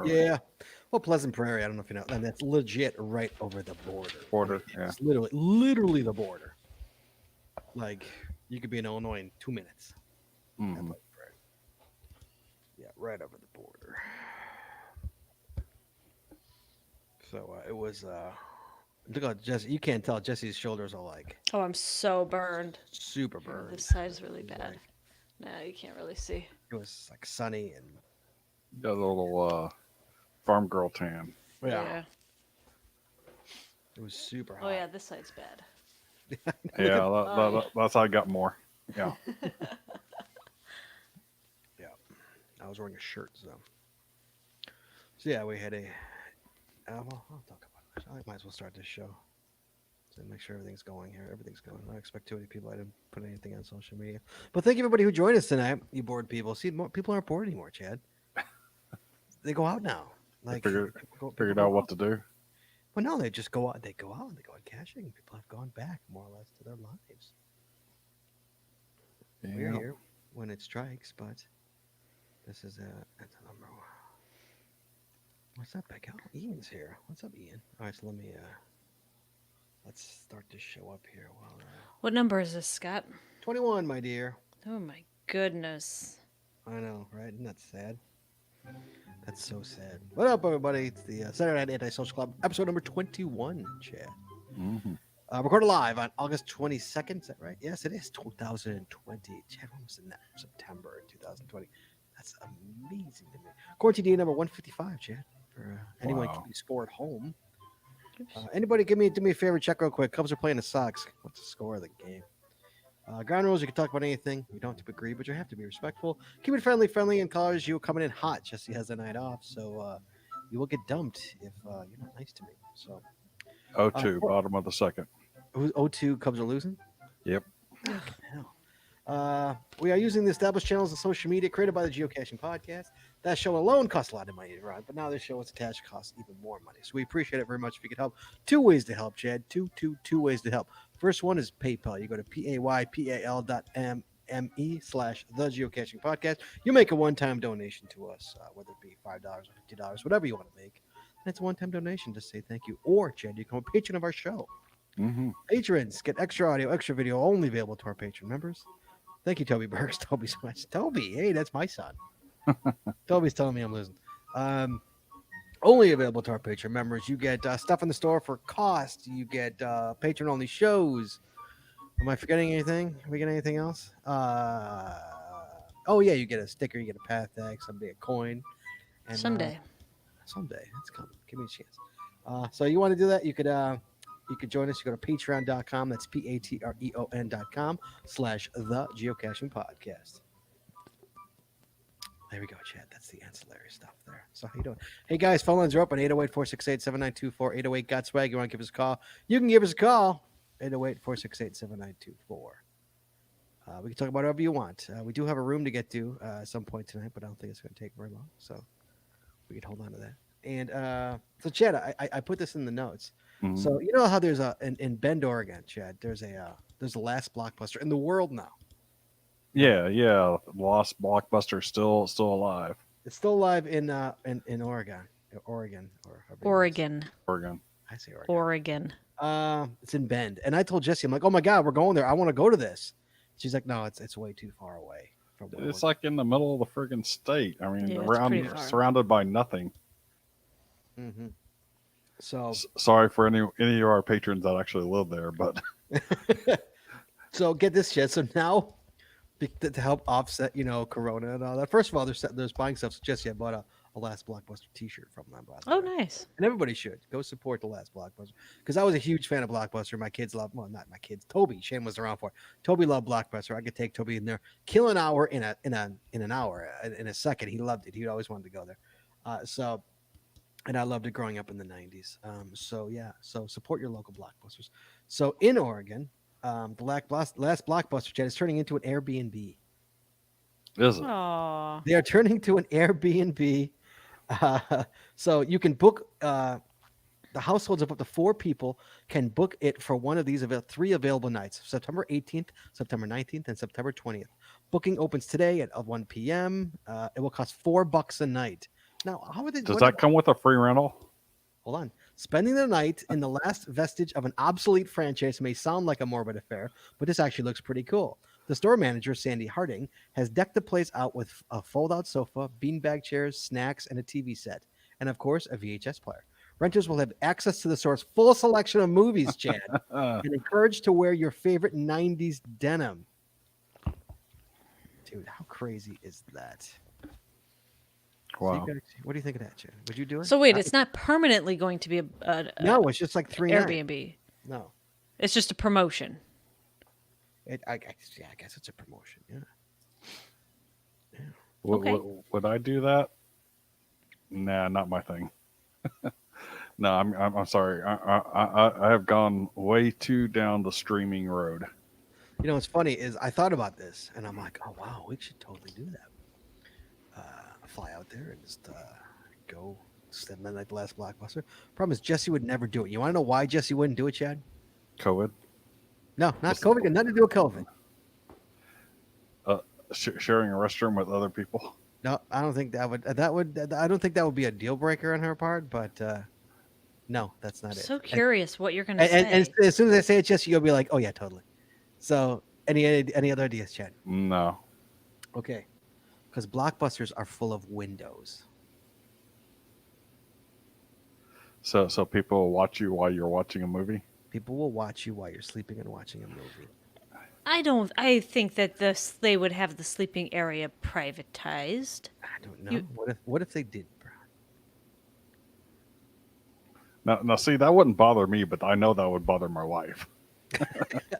Yeah. Well, Pleasant Prairie, I don't know if you know, and that's legit right over the border. I mean, Border. Yeah. it's literally the border. Like you could be in Illinois in 2 minutes. At Hmm. Pleasant Prairie. Yeah, right over the border. So it was. Look at Jesse. You can't tell Jesse's shoulders are like Oh, I'm so burned. super Here, this burned. side is really It was bad. like No, you can't really see. it was like sunny and Got a little farm girl tan. yeah, Yeah. it was super Oh hot. yeah, this side's bad. Look at Yeah, Oh that's how I got more. Yeah. yeah. I was wearing a shirt, so yeah, we had a. Well, I'll talk about it. I might as well start this show. So make sure everything's going here. Everything's going. I expect too many people. I didn't put anything on social media. But thank you everybody who joined us tonight. You bored people. See, more, people aren't bored anymore, Chad. They go out now. I Like people figured go out what out. to do. Well, no, they just go out. They go out and they go out cashing. People have gone back more or less to their lives. We're Yeah. here when it strikes, but this is that's a number. What's up, Beck? Oh, Ian's here. What's up, Ian? All right, so let's start this show up here. Well, What number is this, Scott? 21, my dear. Oh my goodness. I know, right? Isn't that sad? That's so sad. What up, everybody? It's the Saturday Night Antisocial Club, episode number 21, Chad. Hmm. Recorded live on August 22nd. Is that right? Yes, it is 2020. Chad, when was in that? September 2020. That's amazing to me. Quarantine day number 155, Chad. For anyone Wow. keeping score at home. Oops. Anybody do me a favor, check real quick. Cubs are playing the Sox. What's the score of the game? Ground rules, you can talk about anything. You don't have to agree, but you have to be respectful. Keep it friendly, and colors. You coming in hot. Jesse has the night off, so you will get dumped if you're not nice to me. So, 0-2, bottom of the second. who's 0-2 Cubs are losing? Yep. Fucking hell. We are using the established channels of social media created by the Geocaching Podcast. That show alone costs a lot of money to run, but now this show is attached costs even more money. So we appreciate it very much if you could help. Two ways to help, Chad. Two ways to help. First one is PayPal. You go to paypal.me/the Geocaching Podcast. You make a one-time donation to us, whether it be $5 or $50, whatever you want to make. That's a one-time donation to say thank you. Or, Chad, you become a patron of our show. Hmm. Patrons get extra audio, extra video, only available to our patron members. Thank you, Toby Burks. Toby so much. Toby, hey, that's my son. Toby's telling me I'm losing. Only available to our patron members. You get stuff in the store for cost. You get patron-only shows. Am I forgetting anything? Are we getting anything else? Oh yeah, you get a sticker. You get a path tag. Someday a coin. And Someday. someday it's coming. Give me a chance. So you want to do that? You could join us. You go to patreon.com. That's patreon.com/the geocaching podcast. There we go, Chad. That's the ancillary stuff there. So how you doing? Hey guys, phone lines are open 808-468-7924. 808 got swag. You want to give us a call? You can give us a call. 808-468-7924. We can talk about whatever you want. We do have a room to get to at some point tonight, but I don't think it's going to take very long. So we can hold on to that. And so, Chad, I put this in the notes. Hmm. So you know how there's in Bend, Oregon, Chad. There's a last blockbuster in the world now. Yeah. Lost Blockbuster still alive. It's still alive in Oregon, Oregon or however you want to say it. Oregon. Oregon. I say Oregon. Oregon. It's in Bend, and I told Jesse, I'm like, oh my god, we're going there. I want to go to this. She's like, no, it's way too far away from where It's we're like in the middle of the friggin' state. I mean, Yeah, it's pretty far. surrounded by nothing. Mm-hmm. So Sorry for any of our patrons that actually live there, but so get this, Chad. So now to help offset, Corona and all that. First of all, there's buying stuff. So Jesse, I bought a Last Blockbuster T-shirt from them. By the Oh, way. nice. And everybody should go support the Last Blockbuster because I was a huge fan of Blockbuster. My kids love, well, not my kids. Toby, Shane was around for it. Toby loved Blockbuster. I could take Toby in there, kill an hour in an hour in a second. He loved it. He always wanted to go there. And I loved it growing up in the 90s. So support your local Blockbusters. So in Oregon, the last Blockbuster, Chad, is turning into an Airbnb. is it? Aw. They are turning to an Airbnb. So you can book the households of up to 4 people can book it for one of these 3 available nights: September 18th, September 19th, and September 20th. Booking opens today at 1 p.m. It will cost $4 a night Now, how would they? Does what that come with a free rental? Hold on. Spending the night in the last vestige of an obsolete franchise may sound like a morbid affair, but this actually looks pretty cool. The store manager, Sandy Harding, has decked the place out with a fold-out sofa, beanbag chairs, snacks, and a TV set, and of course, a VHS player. Renters will have access to the store's full selection of movies, Chad, and encouraged to wear your favorite 90s denim. Dude, how crazy is that? So Wow. what do you think of that, Chad? Would you do it? So wait, it's not permanently going to be a No, it's just like 3 nights. Airbnb. No. It's just a promotion. I guess it's a promotion. Yeah. Okay. Would I do that? Nah, not my thing. No, I'm sorry. I have gone way too down the streaming road. You know what's funny is I thought about this and I'm like, oh wow, we should totally do that. Fly out there and just go spend the night at the last Blockbuster. Problem is Jesse would never do it. You want to know why Jesse wouldn't do it, Chad? COVID, No, not COVID. Got nothing to do with COVID. sharing a restroom with other people. No, I don't think that would. I don't think that would be a deal breaker on her part. But no, that's not it. So curious what you're going to And say. as soon as I say it, Jesse, you'll be like, oh yeah, totally. So any other ideas, Chad? No. Okay, because Blockbusters are full of windows. So people will watch you while you're watching a movie. People will watch you while you're sleeping and watching a movie. I think that they would have the sleeping area privatized. I don't know. What if they did, bro? Now, see, that wouldn't bother me, but I know that would bother my wife.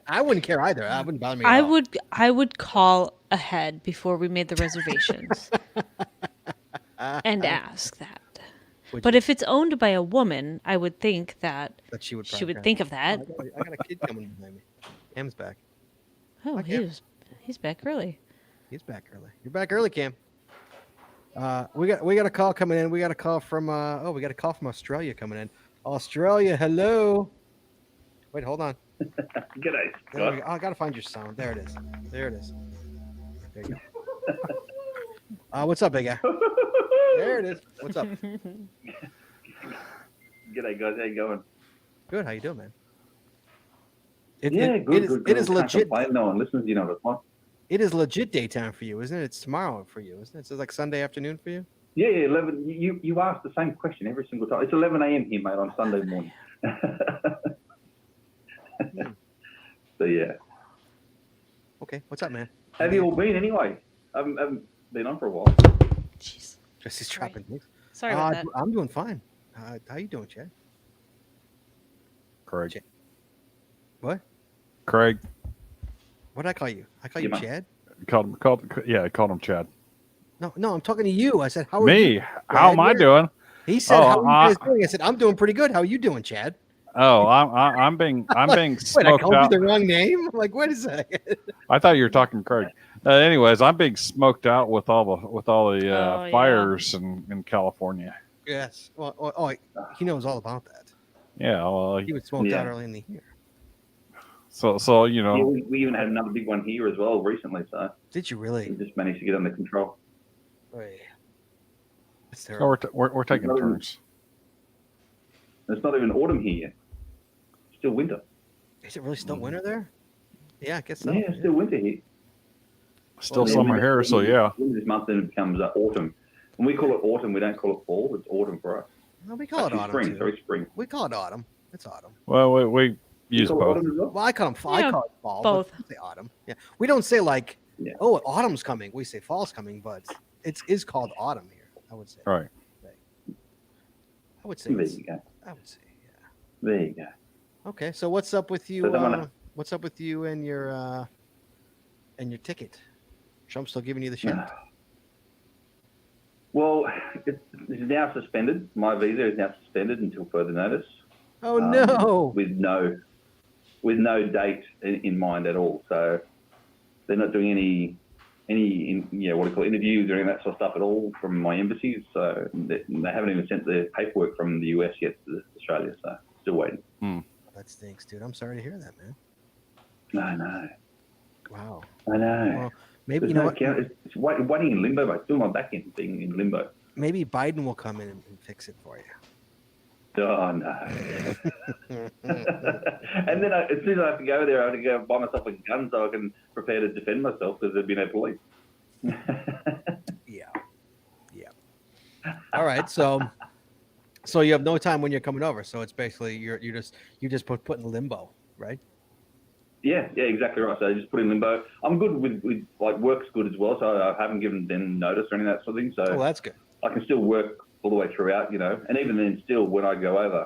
I wouldn't care either. That wouldn't bother me. At all. I would call ahead before we made the reservations and ask that. Would But you? if it's owned by a woman, I would think that That she would. she probably would think of Oh, that. I got a kid coming behind me. Cam's back. Oh, Hi, Cam. he's back early. He's back early. You're back early, Cam. We got a call coming in. We got a call from we got a call from Australia coming in. Australia, hello. Wait, hold on. G'day, There we Scott. go. Oh, I gotta find your sound. There it is. There it is. There you go. What's up, big guy? There it is. What's up? G'day, guys. How you going? Good. How you doing, man? Good. It is Can't legit. complain. No one listens. You know that's fine. It is legit daytime for you, isn't it? It's tomorrow for you, isn't it? So it's like Sunday afternoon for you. Yeah, 11. You ask the same question every single time. It's 11 a.m. here, mate, on Sunday morning. So yeah. Okay. What's up, man? Have you all been anyway? I haven't been on for a while. Jeez. Jesse's Sorry. trapping things. Sorry about that. I'm doing fine. How you doing, Chad? Craig. What? Craig. What did I call you? I call Yeah, you man. Chad? I called him Chad. No, I'm talking to you. I said, how are Me? you? How am I doing? He said, Oh, how are you guys doing? I said, I'm doing pretty good. How are you doing, Chad? Oh, I'm being Wait, I smoked called you out. the wrong name? I'm like, wait a second. I thought you were talking Craig. Anyways, I'm being smoked out with all the Oh, yeah. fires in California. Yes. Well, he knows all about that. Yeah, well, He was smoked out Yeah. early in the year. so you know, Yeah, we even had another big one here as well recently. So Did you we really? just managed to get under control. Wait. That's so terrible. we're taking No. turns. It's not even autumn here yet. Still winter. Is it really still winter there? Yeah, I guess so. Yeah, still winter here. Still Well, summer winter- here, so yeah. winter This month then it becomes autumn. When we call it autumn, we don't call it fall. It's autumn for us. No, we call it Actually, autumn. spring. Too. Sorry, spring. We call it autumn. It's autumn. Well, we You use call it both. autumn as well? Well, I call them. I Yeah, call it fall. both. But we say autumn. Yeah, we don't say like, Yeah. oh, autumn's coming. We say fall's coming, but it is called autumn here. I would say. Right. I would say. There It's, you go. I would say. Yeah. There you go. Okay, so what's up with you? So then when What's up with you and your ticket? Trump's still giving you the shit. Well, it's now suspended. My visa is now suspended until further notice. Oh no! With no date in mind at all. So they're not doing any interviews or any of that sort of stuff at all from my embassies. So they haven't even sent the paperwork from the US yet to Australia. So still waiting. That stinks, dude. I'm sorry to hear that, man. No. Wow. I know. Well, maybe There's you know no what? count. It's waiting in limbo, mate. Still my back end thing in limbo. maybe Biden will come in and fix it for you. Oh no! And then as soon as I have to go there, I have to go buy myself a gun so I can prepare to defend myself because there'd be no police. Yeah. All right, so you have no time when you're coming over. So it's basically you're just put in limbo, right? Yeah, exactly right. So I just put in limbo. I'm good with like work's good as well, so I haven't given them notice or any of that sort of thing. So Oh, that's good. I can still work all the way throughout, and even then, still when I go over,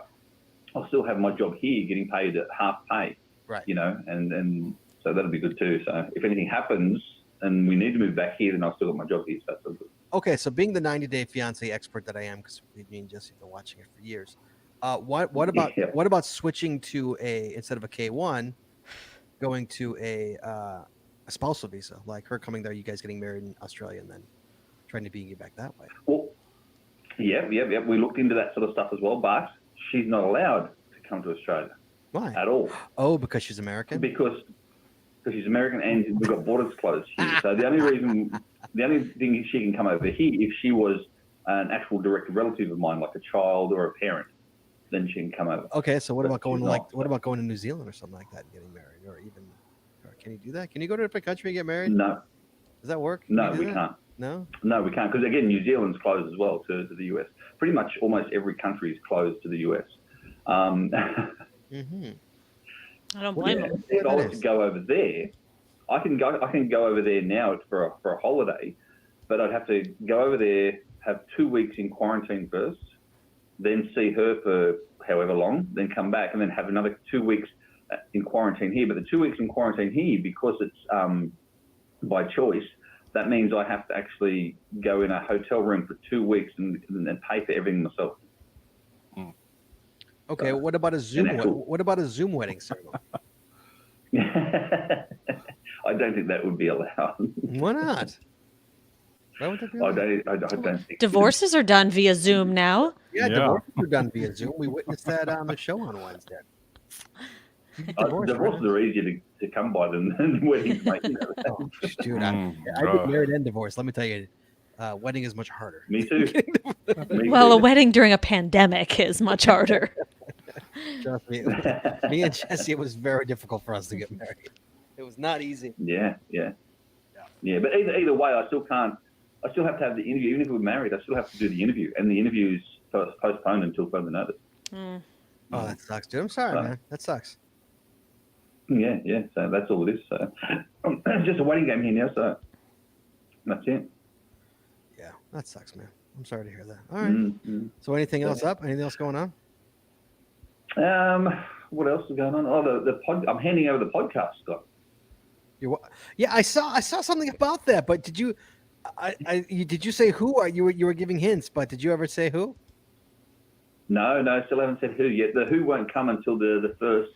I'll still have my job here, getting paid at half pay, Right. and so that'll be good too. So if anything happens and we need to move back here, then I'll still got my job here. So that's all good. Okay, so being the 90-day fiance expert that I am, because me and Jesse have been watching it for years, what about switching to instead of a K1, going to a spousal visa, like her coming there, you guys getting married in Australia, and then trying to bring you back that way? Well, yeah. We looked into that sort of stuff as well, but she's not allowed to come to Australia Why? at all. Oh, because she's American. Because she's American and we've got borders closed here. So the only thing she can come over here if she was an actual direct relative of mine, like a child or a parent, then she can come over. Okay, so what But about going she's to not. what about going to New Zealand or something like that and getting married, or can you do that? Can you go to a different country and get married? No, Does that work? Can no, you do we that? can't. No. No, we can't because again, New Zealand's closed as well to the US. Pretty much almost every country is closed to the US. Mm-hmm. I don't blame Yeah, him. if I That was is. to go over there, I can go over there now for a holiday, but I'd have to go over there, have 2 weeks in quarantine first, then see her for however long, then come back and then have another 2 weeks in quarantine here. But the 2 weeks in quarantine here, because it's by choice, that means I have to actually go in a hotel room for 2 weeks and pay for everything myself. Okay, what about a Zoom? actual- What about a Zoom wedding ceremony? I don't think that would be allowed. Why not? Why would that be? I allowed? don't think. Divorces are done via Zoom now. Yeah, Yeah. divorces are done via Zoom. We witnessed that on the show on Wednesday. You get divorced, Divorces right? are easier to come by than weddings, mate. Oh, dude, I get God. married and divorced. Let me tell you, wedding is much harder. Me too. Me Well, a too. wedding during a pandemic is much harder. Trust me. Me and Jesse, it was very difficult for us to get married. It was not easy. Yeah. But either way, I still can't. I still have to have the interview. Even if we're married, I still have to do the interview, and the interview's postponed until further notice. Mm. Oh, that sucks, dude. I'm sorry, So- man. That sucks. Yeah. So that's all it is. So it's just a waiting game here now. So that's it. Yeah, that sucks, man. I'm sorry to hear that. All right. Mm-hmm. So, anything else up? Anything else going on? What else is going on? Oh, the pod. I'm handing over the podcast, Scott. Yeah, I saw something about that. But did you? Did you say who? You were giving hints, but did you ever say who? No, still haven't said who yet. The who won't come until the first.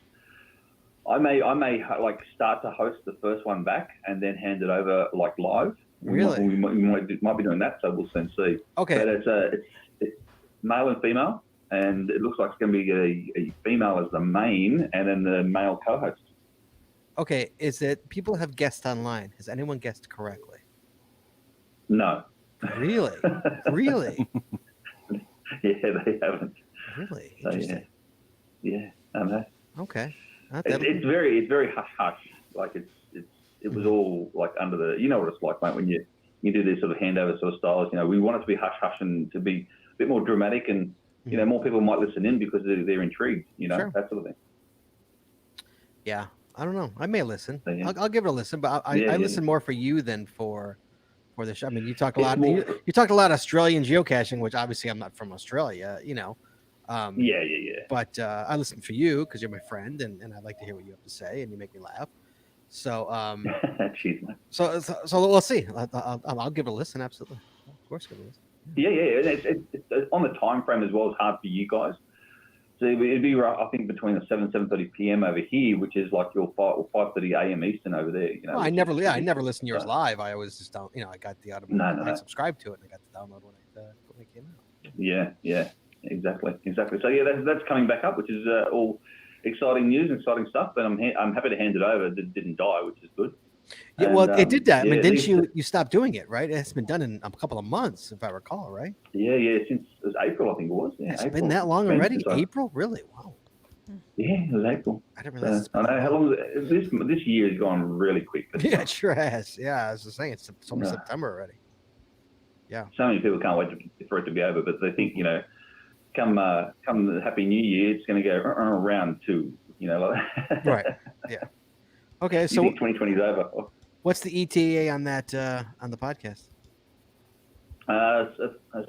I may like start to host the first one back and then hand it over like live. Really? We might be doing that, so we'll soon see. Okay. But it's male and female, and it looks like it's going to be a female as the main, and then the male co-host. Okay. Is it people have guessed online? Has anyone guessed correctly? No. Really? Really? Yeah, they haven't. Really? So, Interesting. yeah. I know. Okay. Not It's, that- it's very hush hush. Like it was all like under the. You know what it's like, mate, when you do these sort of handover sort of styles. We want it to be hush hush and to be a bit more dramatic, and more people might listen in because they're intrigued. Sure. That sort of thing. Yeah. I don't know. I may listen. So, yeah. I'll give it a listen, but I Yeah. listen more for you than for the show. I mean, you talk a lot. It's more- You talk a lot Australian geocaching, which obviously I'm not from Australia. Yeah. But I listen for you because you're my friend, and I like to hear what you have to say, and you make me laugh. So Cheers, mate. so we'll see. I'll give it a listen. Absolutely, of course, give it a listen. Yeah. It's on the time frame as well. It's hard for you guys. So it'd be I think between the 7:30 p.m. over here, which is like your 5:30 a.m. Eastern over there. Well, I never listen to yours live. I always just don't. I got the audio. No. I subscribed to it, and I got the download when it came out. Yeah. Exactly. So yeah, that's coming back up, which is all exciting news and exciting stuff. But I'm happy to hand it over. It didn't die, which is good. Yeah, well, And, it did that. I mean, yeah, didn't these- you stop doing it, right? It's been done in a couple of months, if I recall, right? Yeah, since it was April, I think it was. Yeah, It's April. been that long It's been already? since I- April? Really? Wow. Yeah, it was April. I didn't realize. It's I been know that how long. long is it? This year has gone really quick. Yeah, it sure has. Yeah, I was just saying, it's almost Yeah. September already. So many people can't wait for it to be over, but they think, come the Happy New Year, it's going to go round two. Like, Right. Yeah. Okay, You so think 2020 is over? what's the ETA on that on the podcast?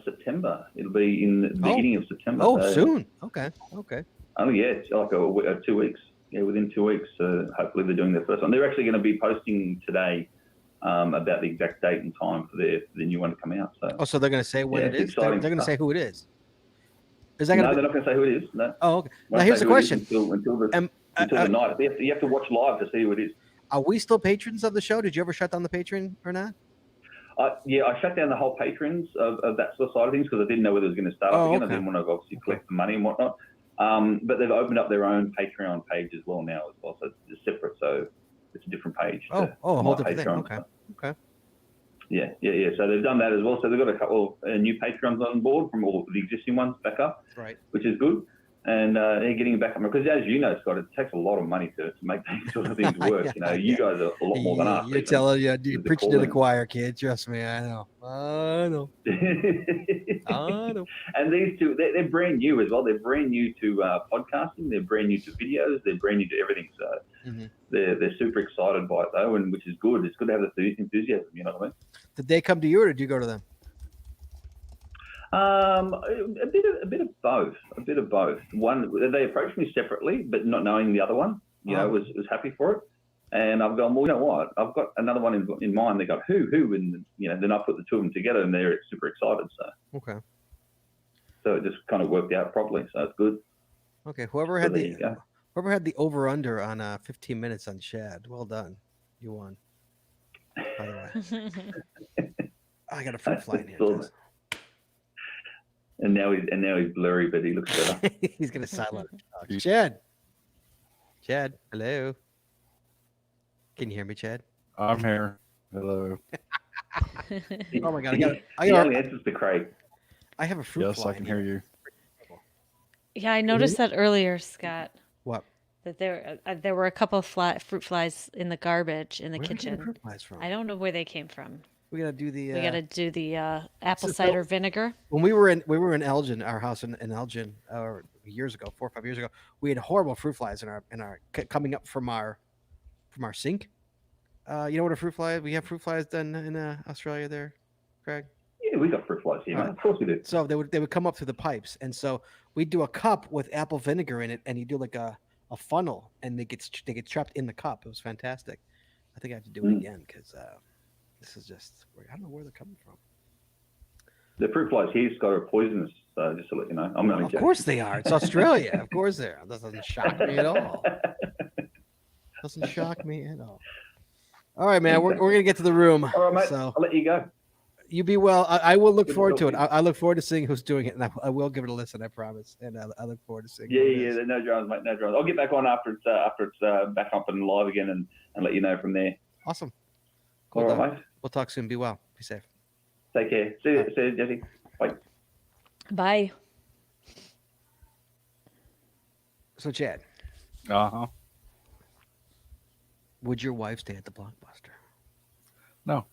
September. It'll be in the beginning of September. Oh, so- soon. Okay. Oh yeah, it's like 2 weeks. Yeah, within 2 weeks. Hopefully they're doing their first one. They're actually going to be posting today about the exact date and time for the new one to come out. So Oh, so they're going to say when Yeah, it it's is? They're exciting going to stuff. say who it is. Is that no, going they're to? not going to say who it is. No. Oh, okay. Now Won't here's say the who it is question: until the Am- night. You have to watch live to see who it is. Are we still patrons of the show? Did you ever shut down the Patreon or not? Yeah, I shut down the whole patrons of that sort of side of things because I didn't know whether it was going to start up Oh, again. okay. I didn't want to obviously collect the money and whatnot. But they've opened up their own Patreon page as well now as well. So it's separate. So it's a different page. Oh, to a whole my different thing. Patreon. Okay. Okay. Yeah. So they've done that as well. So they've got a couple of new Patreons on board from all the existing ones back up, Right. which is good. And they're getting back up because, as you know, Scott, it takes a lot of money to make these sort of things work. Yeah, You guys are a lot more than us. You're even. telling you're the preaching to the calling. choir, kid. Trust me, I know. I know. I know. And these two, they're brand new as well. They're brand new to podcasting. They're brand new to videos. They're brand new to everything. So Mhm. they're super excited by it though, and which is good. It's good to have the enthusiasm. You know what I mean? Did they come to you or did you go to them? A bit of both. A bit of both. One, they approached me separately, but not knowing the other one, was happy for it. And I've gone, well, you know what? I've got another one in mind. They go, who? And then I put the two of them together, and they're super excited. Okay. So it just kind of worked out properly. So it's good. Okay. Whoever So had there you go. the over under on 15 minutes on Shad, well done. You won. By the way, I got a fruit fly in here. So- Jess. And now he's blurry, but he looks better. He's gonna silent talk. Chad, hello. Can you hear me, Chad? I'm here. Hello. Oh my god, He only answers to Craig. I have a fruit Yes, fly. I can in hear you. Yeah, I noticed that earlier, Scott. What? That there were a couple of fruit flies in the garbage in the Where are we getting kitchen. fruit flies from? I don't know where they came from. We gotta do the. We got to do the apple so- cider vinegar. When we were in Elgin, our house in Elgin, years ago, 4 or 5 years ago, we had horrible fruit flies in our coming up from our sink. You know what a fruit fly is? We have fruit flies done in Australia there, Craig. Yeah, we got fruit flies here, All man. right. Of course we do. So they would come up through the pipes, and so we'd do a cup with apple vinegar in it, and you do like a funnel, and they get trapped in the cup. It was fantastic. I think I have to do it again because this is just I don't know where they're coming from. The fruit flies here, Scott, are poisonous. So just to let you know, I'm only Of joking. course they are. It's Australia. Of course they are. That doesn't shock me at all. Doesn't shock me at all. All right, man. We're gonna get to the room. All right, mate. So I'll let you go. you be well. I will look Good forward to it. talking. I look forward to seeing who's doing it, and I will give it a listen. I promise. And I look forward to seeing. Yeah, who it yeah. is. No dramas, mate. No dramas. I'll get back on after it's back up and live again, and let you know from there. Awesome. All Cool, right, Doc. mate. We'll talk soon. Be well. Be safe. Take care. See you, Jesse. Bye. Bye. So, Chad, Uh-huh. would your wife stay at the Blockbuster? No.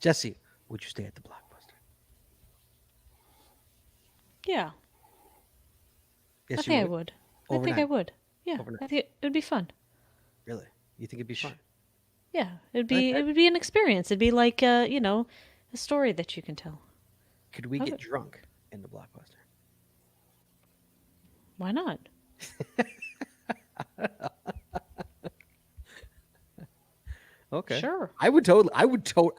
Jesse, would you stay at the Blockbuster? Yeah, Yes, I you think I would. I think I Overnight. would. Yeah, Overnight. I think it would be fun. Really? You think it'd be fun? Yeah, it I- would be an experience. It'd be like a story that you can tell. Could we I get would- drunk in the Blockbuster? Why not? Okay. Sure. I would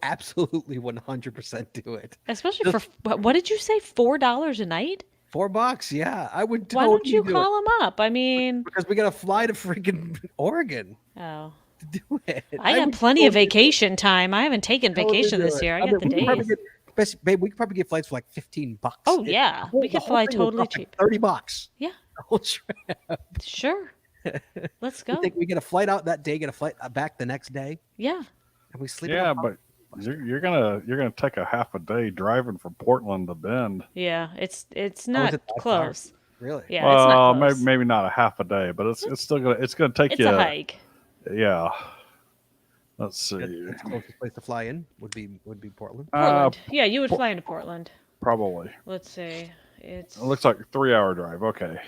absolutely 100% do it. Especially for what did you say? $4 a night? $4, yeah. I would Why totally don't you do it. call them up? I mean, Because we gotta fly to freaking Oregon oh, to do it. I got would plenty of totally vacation time. I haven't taken totally vacation do this it. year. I mean, got the we could probably days. babe, we could probably get flights for like $15. Oh yeah, we The could whole fly thing would totally cost like cheap. $30. Yeah, The whole trip. sure. Let's We go. think we get a flight out that day, get a flight back the next day, Yeah. and we sleep. in Yeah, a but you're gonna take a half a day driving from Portland to Bend. Yeah. It's Oh, not is it that far? close. Really? Yeah, it's not Maybe, close. maybe not a half a day, but it's still gonna take It's you. a hike. Yeah. Let's see. That's the closest place to fly in would be Portland. Portland. Yeah, you would fly into Portland. Probably. Let's see. It's It looks like a 3-hour drive. Okay.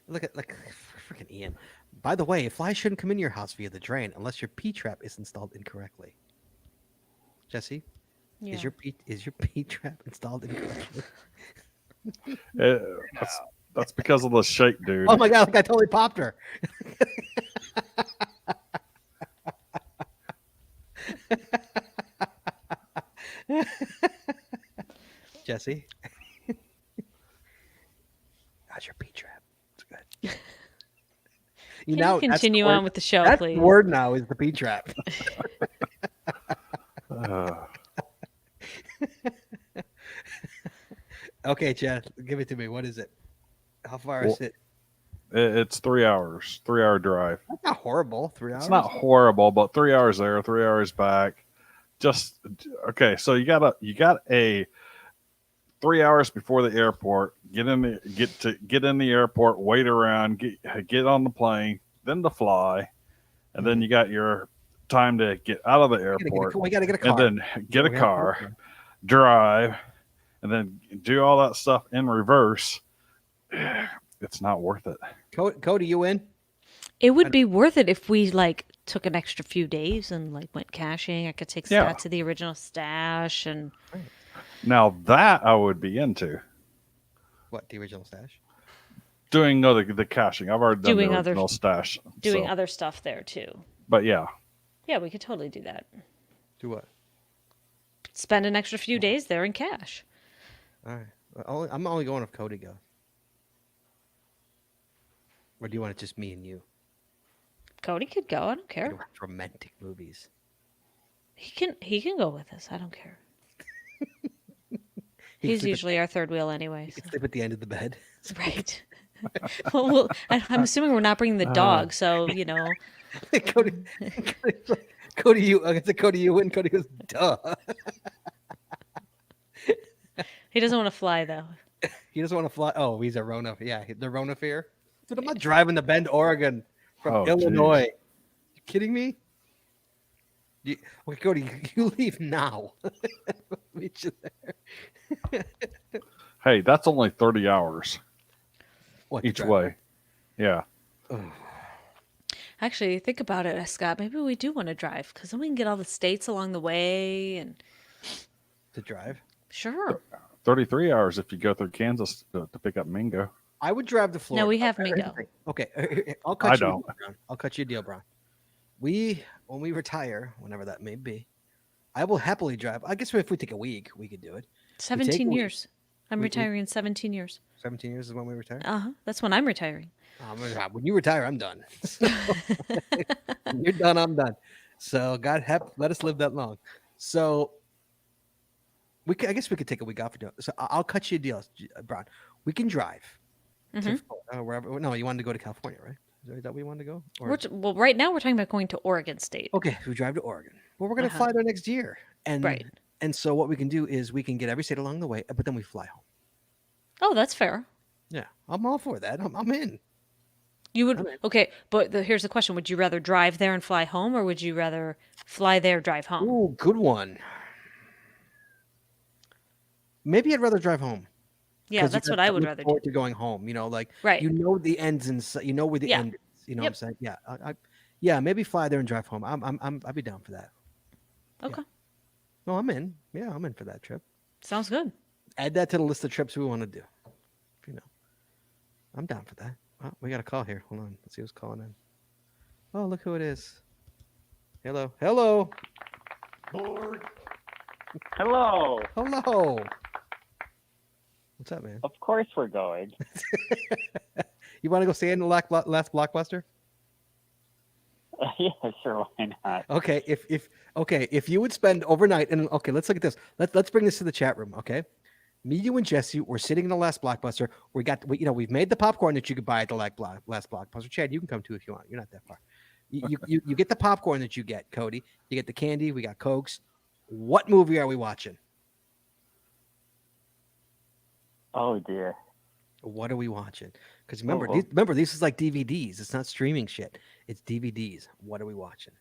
Look at freaking Ian. By the way, flies shouldn't come in your house via the drain unless your P trap is installed incorrectly. Jesse, yeah. is your P trap installed incorrectly? That's because of the shape, dude. Oh my god! Like I totally popped her. Jesse, how's your P trap? It's good. Can know, you that's the continue word- on with the show, That's please? the word now is the P trap. Uh, Okay, Chad, give it to me. What is it? How far Well, is it? it's 3 hours. 3-hour drive. That's not horrible. 3 hours. It's not horrible, but 3 hours there, 3 hours back. Just okay. So you got a 3 hours before the airport. Get in the airport. Wait around. Get on the plane. Then to fly, and then you got your time to get out of the airport, We gotta get a car. and then get a We have to car, drive, and then do all that stuff in reverse. It's not worth it. Cody, you in? It would be worth it if we like took an extra few days and like went caching. I could take Yeah. Scott to the original stash and Now that I would be into What, the original stash? doing the caching. I've already done Doing the other- original stash. doing so- other stuff there too. But yeah, Yeah, we could totally do that. Do what? Spend an extra few days there in cash. All right. I'm only going if Cody goes. Or do you want it just me and you? Cody could go. I don't We care. can watch romantic movies. He can go with us. I don't care. He can He's sleep usually our third wheel At, anyway. he can so- sleep at the end of the bed. Right. Well, I'm assuming we're not bringing the dog, so you know. Cody, Cody, you. I said Cody, you win. Cody goes, duh. He doesn't want to fly though. He doesn't want to fly. Oh, he's a Rona. Yeah, the Rona fear. Dude, I'm not driving to Bend, Oregon from Oh, Illinois. You kidding me? Okay, Cody, you leave now. Meet you there. hey, that's only 30 hours What, to each drive? way. Yeah. Actually, think about it, Scott. Maybe we do want to drive because then we can get all the states along the way and To drive? sure. 33 hours if you go through Kansas to pick up Mingo. I would drive to Florida. No, we have Okay, here's the Mingo. thing. Okay, I'll cut I you. don't. A deal, Brown. I'll cut you a deal, Brown. When we retire, whenever that may be, I will happily drive. I guess if we take a week, we could do it. 17 we- years. I'm we- retiring in 17 years. 17 years is when we retire. Uh huh. That's when I'm retiring. When you retire, I'm done. So, when you're done, I'm done. So God let us live that long. So I guess we could take a week off. So I'll cut you a deal, Brown. We can drive to Mhm. Florida, wherever. No, you wanted to go to California, right? Is that where you wanted to go? Or- Well, right now we're talking about going to Oregon State. Okay, we drive to Oregon. Well, we're gonna Uh-huh. fly there next year, and Right. And so what we can do is we can get every state along the way, but then we fly home. Oh, that's fair. Yeah, I'm all for that. I'm in. You would Okay. okay, but here's the question: would you rather drive there and fly home, or would you rather fly there, drive home? Ooh, good one. Maybe I'd rather drive home. Yeah, 'Cause you that's got what I to would look rather do. forward to going home. You know, like Right. you know the ends and you know where the Yeah. end is. You know Yep. what I'm saying? Yeah, yeah, maybe fly there and drive home. I'd be down for that. Okay, No, I'm in. Yeah, I'm in for that trip. sounds good. Add that to the list of trips we want to do. You know, I'm down for that. Oh, we got a call here. Hold on. Let's see who's calling in. Oh, look who it is. Hello. Hello. Hello. Hello. What's up, man? Of course we're going. You want to go stay in the last Blockbuster? Yeah, sure. Why not? Okay, if you would spend overnight and okay, let's look at this. Let's bring this to the chat room, okay? Me, you, and Jesse were sitting in the last Blockbuster. We've made the popcorn that you could buy at the last Blockbuster. Chad, you can come too if you want. You're not that far. You get the popcorn that you get, Cody. You get the candy. We got Cokes. What movie are we watching? Oh dear. What are we watching? Because remember, Oh. this is like DVDs. It's not streaming shit. It's DVDs. What are we watching?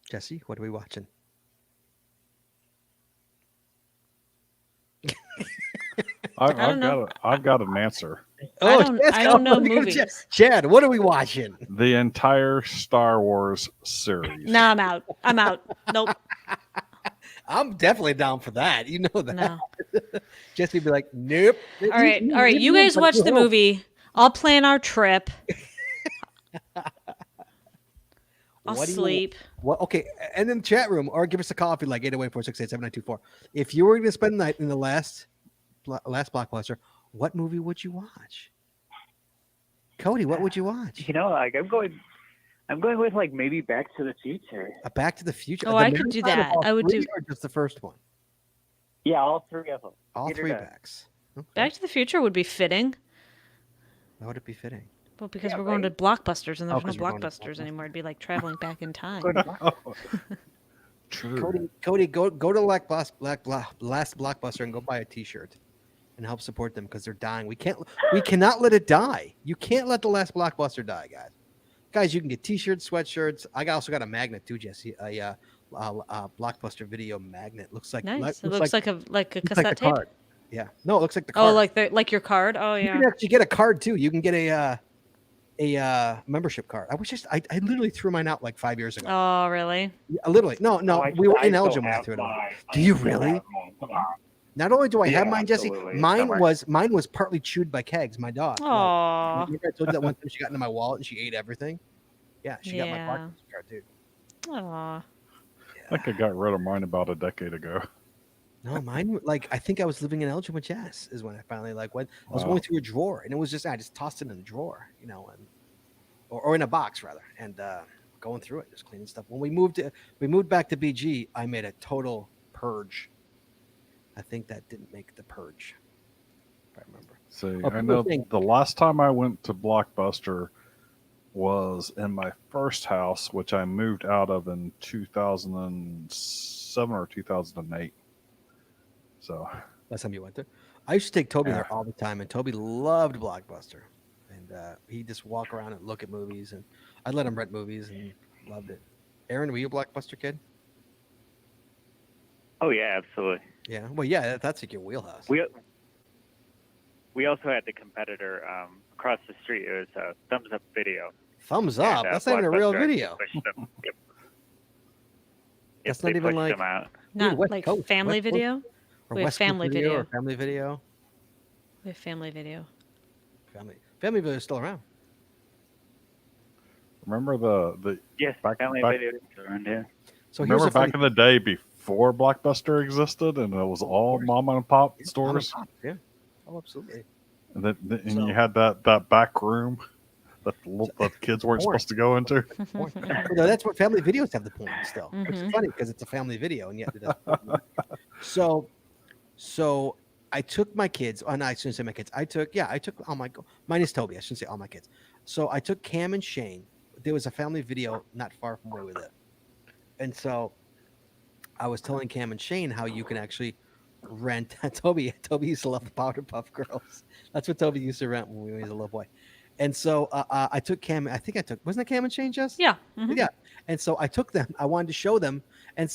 Jesse, what are we watching? I've got an answer. I don't know Chad, movies. Chad, what are we watching? The entire Star Wars series. No, I'm out. I'm out. Nope. I'm definitely down for that. You know that. No. Jesse would be like, nope. All right. All right. You guys watch the movie. I'll plan our trip. I'll What do you- sleep. Well, okay, and in the chat room, or give us a coffee like 808-468-7924. If you were going to spend the night in the last Blockbuster, what movie would you watch? Cody, what would you watch? You know, like I'm going with like maybe Back to the Future. A Back to the Future. Oh, The I could do marathon of that. all I would three do- or just the first one. Yeah, all three of them. All Get her three done. backs. Okay. Back to the Future would be fitting. How would it be fitting? Well, because Yeah, we're going to Blockbusters and Oh, there's 'cause no we're going to Blockbusters Blockbusters. anymore. It'd be like traveling back in time. True. Cody, go to last Blockbuster and go buy a T-shirt and help support them because they're dying. We cannot let it die. You can't let the last Blockbuster die, guys. Guys, you can get T-shirts, sweatshirts. I also got a magnet too, Jesse. A Blockbuster video magnet. Looks like Nice. It looks like a looks cassette like the tape. card. Yeah. No, it looks like the card. Oh, like your card. Oh You yeah. can actually get a card too. You can get a membership card. I literally threw mine out like 5 years ago. Oh really? Literally. No, we were I still ineligible when I have threw it out. mine. Do you I still really? have mine. Come on. Not only do I have Yeah, mine, Jesse, absolutely. mine Somewhere. was partly chewed by Kegs, my dog. Aw. Remember I told you that one time she got into my wallet and she ate everything? Yeah, she got my Yeah. Blockbuster card too. Aw. I think I got rid of mine about a decade ago. No, mine I think I was living in Elgin with Jess is when I finally went. I was Wow. going through a drawer and it was I just tossed it in a drawer, and or in a box rather, and going through it, just cleaning stuff. When we moved back to BG, I made a total purge. I think that didn't make the purge, if I remember. See, Oh, I people know think- the last time I went to Blockbuster was in my first house, which I moved out of in 2007 or 2008. So, Last time you went there, I used to take Toby Yeah. there all the time, and Toby loved Blockbuster, and he'd just walk around and look at movies, and I'd let him rent movies, and he loved it. Aaron, were you a Blockbuster kid? Oh yeah, absolutely. Yeah. Well, yeah, that's like your wheelhouse. We also had the competitor across the street. It was Thumbs Up Video. Thumbs up. And, That's not even a real Blockbuster actually video. pushed them. Yep. That's They not even pushed like- them out. Not West like Coast, family West Coast. video. Or We have West Coast family Or video. family video. We have family video. Family video is still around. remember the Yes, Back- family back- video is around here. So here's remember a funny back in the day before Blockbuster existed, and it was all mom and pop stores, Yeah. Oh, absolutely. and, and So- you had that back room that the kids weren't Porn. supposed to go into. Porn. No, that's what family videos have the porn still. Which is Mhm. funny because it's a family video and yet it doesn't. So I took my kids. Oh, no, I shouldn't say my kids. I took all my. Mine is Toby. I shouldn't say all my kids. So I took Cam and Shane. There was a family video not far from where we live, and so I was telling Cam and Shane how you can actually rent. Toby used to love the Powerpuff Girls. That's what Toby used to rent when we was a little boy. And so I took Cam. I think I took. Wasn't that Cam and Shane, Jess? Yeah. Mhm. Yeah. And so I took them. I wanted to show them and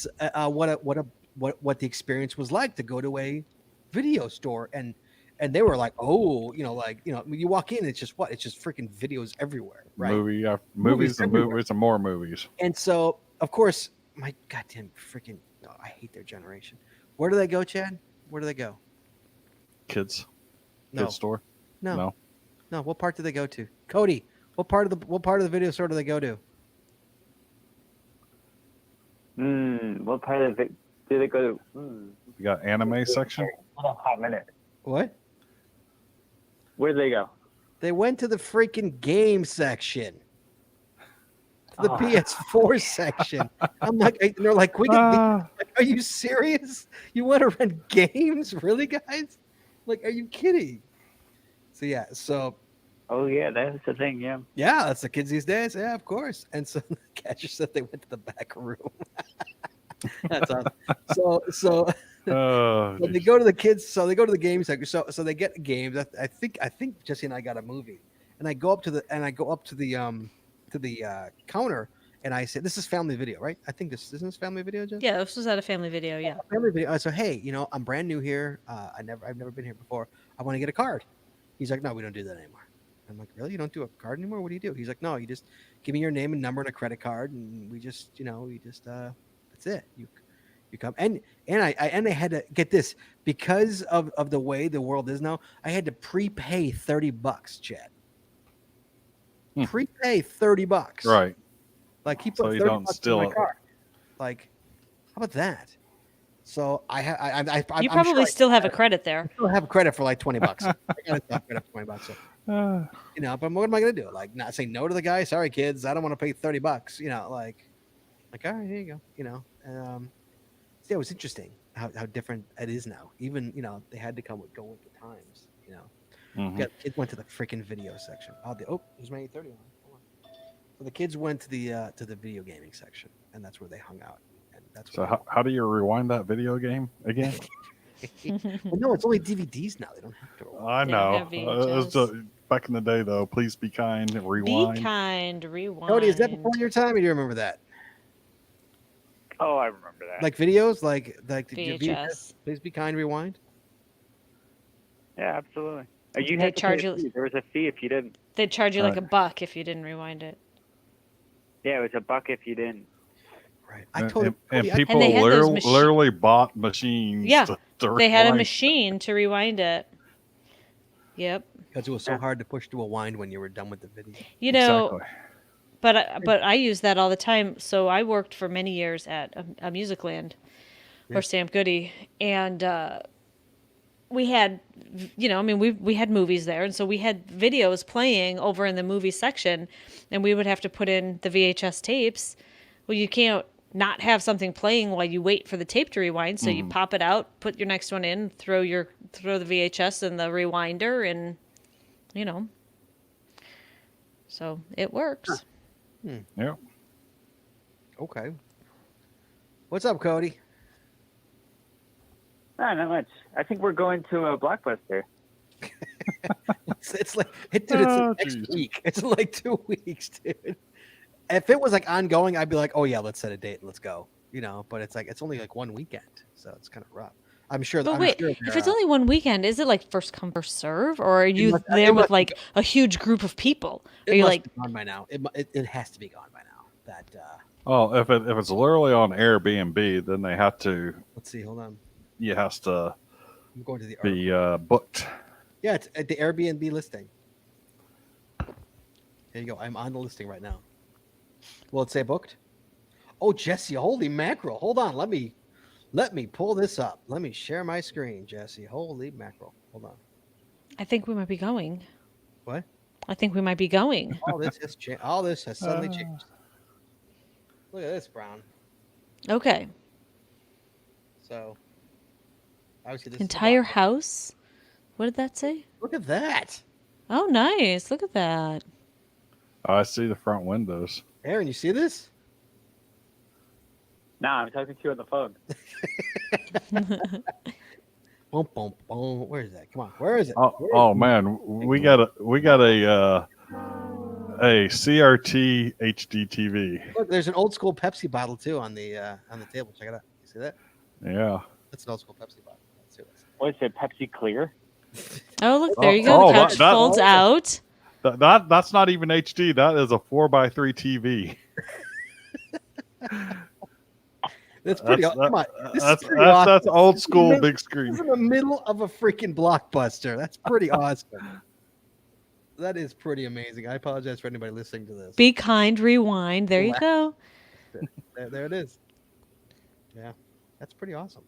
what the experience was like to go to a video store, and they were like, oh, when you walk in, it's just freaking videos everywhere, right? Movies Movies and everywhere. movies and more movies. And so of course my goddamn freaking, I hate their generation. Where do they go, Chad? Where do they go? Kids No, store. no. What part do they go to? Cody, what part of the video store do they go to? What part of it did it go to? You got anime section. Hold on, hot minute. What? Where did they go? They went to the freaking game section. to the PS4 section. I'm like, and they're like, we get Ah, like, are you serious? You want to rent games, really, guys? Like, are you kidding? So yeah, so Oh yeah, that's the thing. Yeah. yeah, that's the kids these days. Yeah, of course. And so the catcher said they went to the back room. That's awesome. So oh, they go to the kids. So they go to the game section. So they get games. I think Jesse and I got a movie, and I go up to the counter, and I say, "This is Family Video, right? I think this isn't this Family Video, Jess? Yeah, this was at a family video. Yeah. Family Video." I said, "Hey, I'm brand new here. I've never been here before. I want to get a card." He's like, "No, we don't do that anymore." I'm like, "Really? You don't do a card anymore? What do you do?" He's like, "No, you just give me your name and number and a credit card, and we just that's it. You come." And I had to get this because of the way the world is now. I had to prepay $30, Chad. Hmm. Prepay $30. right. Like he So put you 30 don't bucks in steal my it. card. Like, how about that? So You I'm probably sure still have a credit there. I still have credit for like $20. I got credit for $20. So, Ah, but what am I gonna do? Like, not say no to the guy? Sorry, kids, I don't want to pay $30. Like, all right, here you go. Yeah, it was interesting how different it is now. Even they had to go with the times. mhm. Kids went to the freaking video section. There's my 8:30 on. Hold on. So the kids went to the video gaming section, and that's where they hung out. And that's So where how do you rewind that video game again? well, no, it's only DVDs now. They don't have to. I They don't know. have It was VHS. just- back in the day, though. Please be kind. Rewind. Be kind, rewind. Cody, is that before your time, or do you remember that? Oh, I remember that. Like videos, like the VHS? Please be kind. Rewind. Yeah, absolutely. You They had to charge pay a you- fee. There was a fee if you didn't. They'd charge you like Right. $1 if you didn't rewind it. Yeah, it was $1 if you didn't. Right. I And, told and, Cody, I- people they had those literally bought machines. Yeah, to They had a rewind. machine to rewind it. Yep. because it was so hard to push to a wind when you were done with the video. You know, Exactly. but I use that all the time. So I worked for many years at a Musicland Yeah. or Sam Goody, and we had, we had movies there, and so we had videos playing over in the movie section, and we would have to put in the VHS tapes. Well, you can't not have something playing while you wait for the tape to rewind, so you pop it out, put your next one in, throw the VHS in the rewinder, and so it works. Yeah. Okay. What's up, Cody? Not much. I think we're going to a Blockbuster. It's like dude, it's Oh, next geez. week. It's like 2 weeks, dude. If it was like ongoing, I'd be like, oh yeah, let's set a date and let's go. But it's like it's only like one weekend, so it's kind of rough. I'm sure. But I'm wait, sure if it's only one weekend, is it like first come first serve, or are you must- it there with must be like a huge group of people? Are it you must like, be gone by now. It has to be gone by now. That Well, if it's literally on Airbnb, then they have to. let's see. Hold on. You has to I'm going to the be booked. yeah, it's at the Airbnb listing. There you go. I'm on the listing right now. Will it say booked? Oh, Jesse, holy mackerel! Hold on. Let me pull this up. Let me share my screen, Jesse. Holy mackerel! Hold on. I think we might be going. What? I think we might be going. All this has changed. All this has suddenly changed. Look at this, Brown. Okay. So, obviously, this is a Entire lot. house? What did that say? Look at that, Oh, nice. Look at that. I see the front windows. Aaron. You see this? No, I'm talking to you on the phone. Boom, boom, boom. Where is that? Come on. Where is it? Oh, Where is oh it? man, we got a CRT HD TV. Look, there's an old school Pepsi bottle too on the table. Check it out. You see that? Yeah. That's an old school Pepsi bottle. Let's see what's What is it, Pepsi Clear? Oh, look, there you go. Oh, The couch that- folds out. That's not even HD. That is a 4x3 TV. That's pretty. That's- Come on. This is That's pretty awesome. that's old school This is big This screen. is in the middle of a freaking blockbuster. That's pretty awesome. That is pretty amazing. I apologize for anybody listening to this. Be kind, rewind. There you go. There it is. Yeah, that's pretty awesome.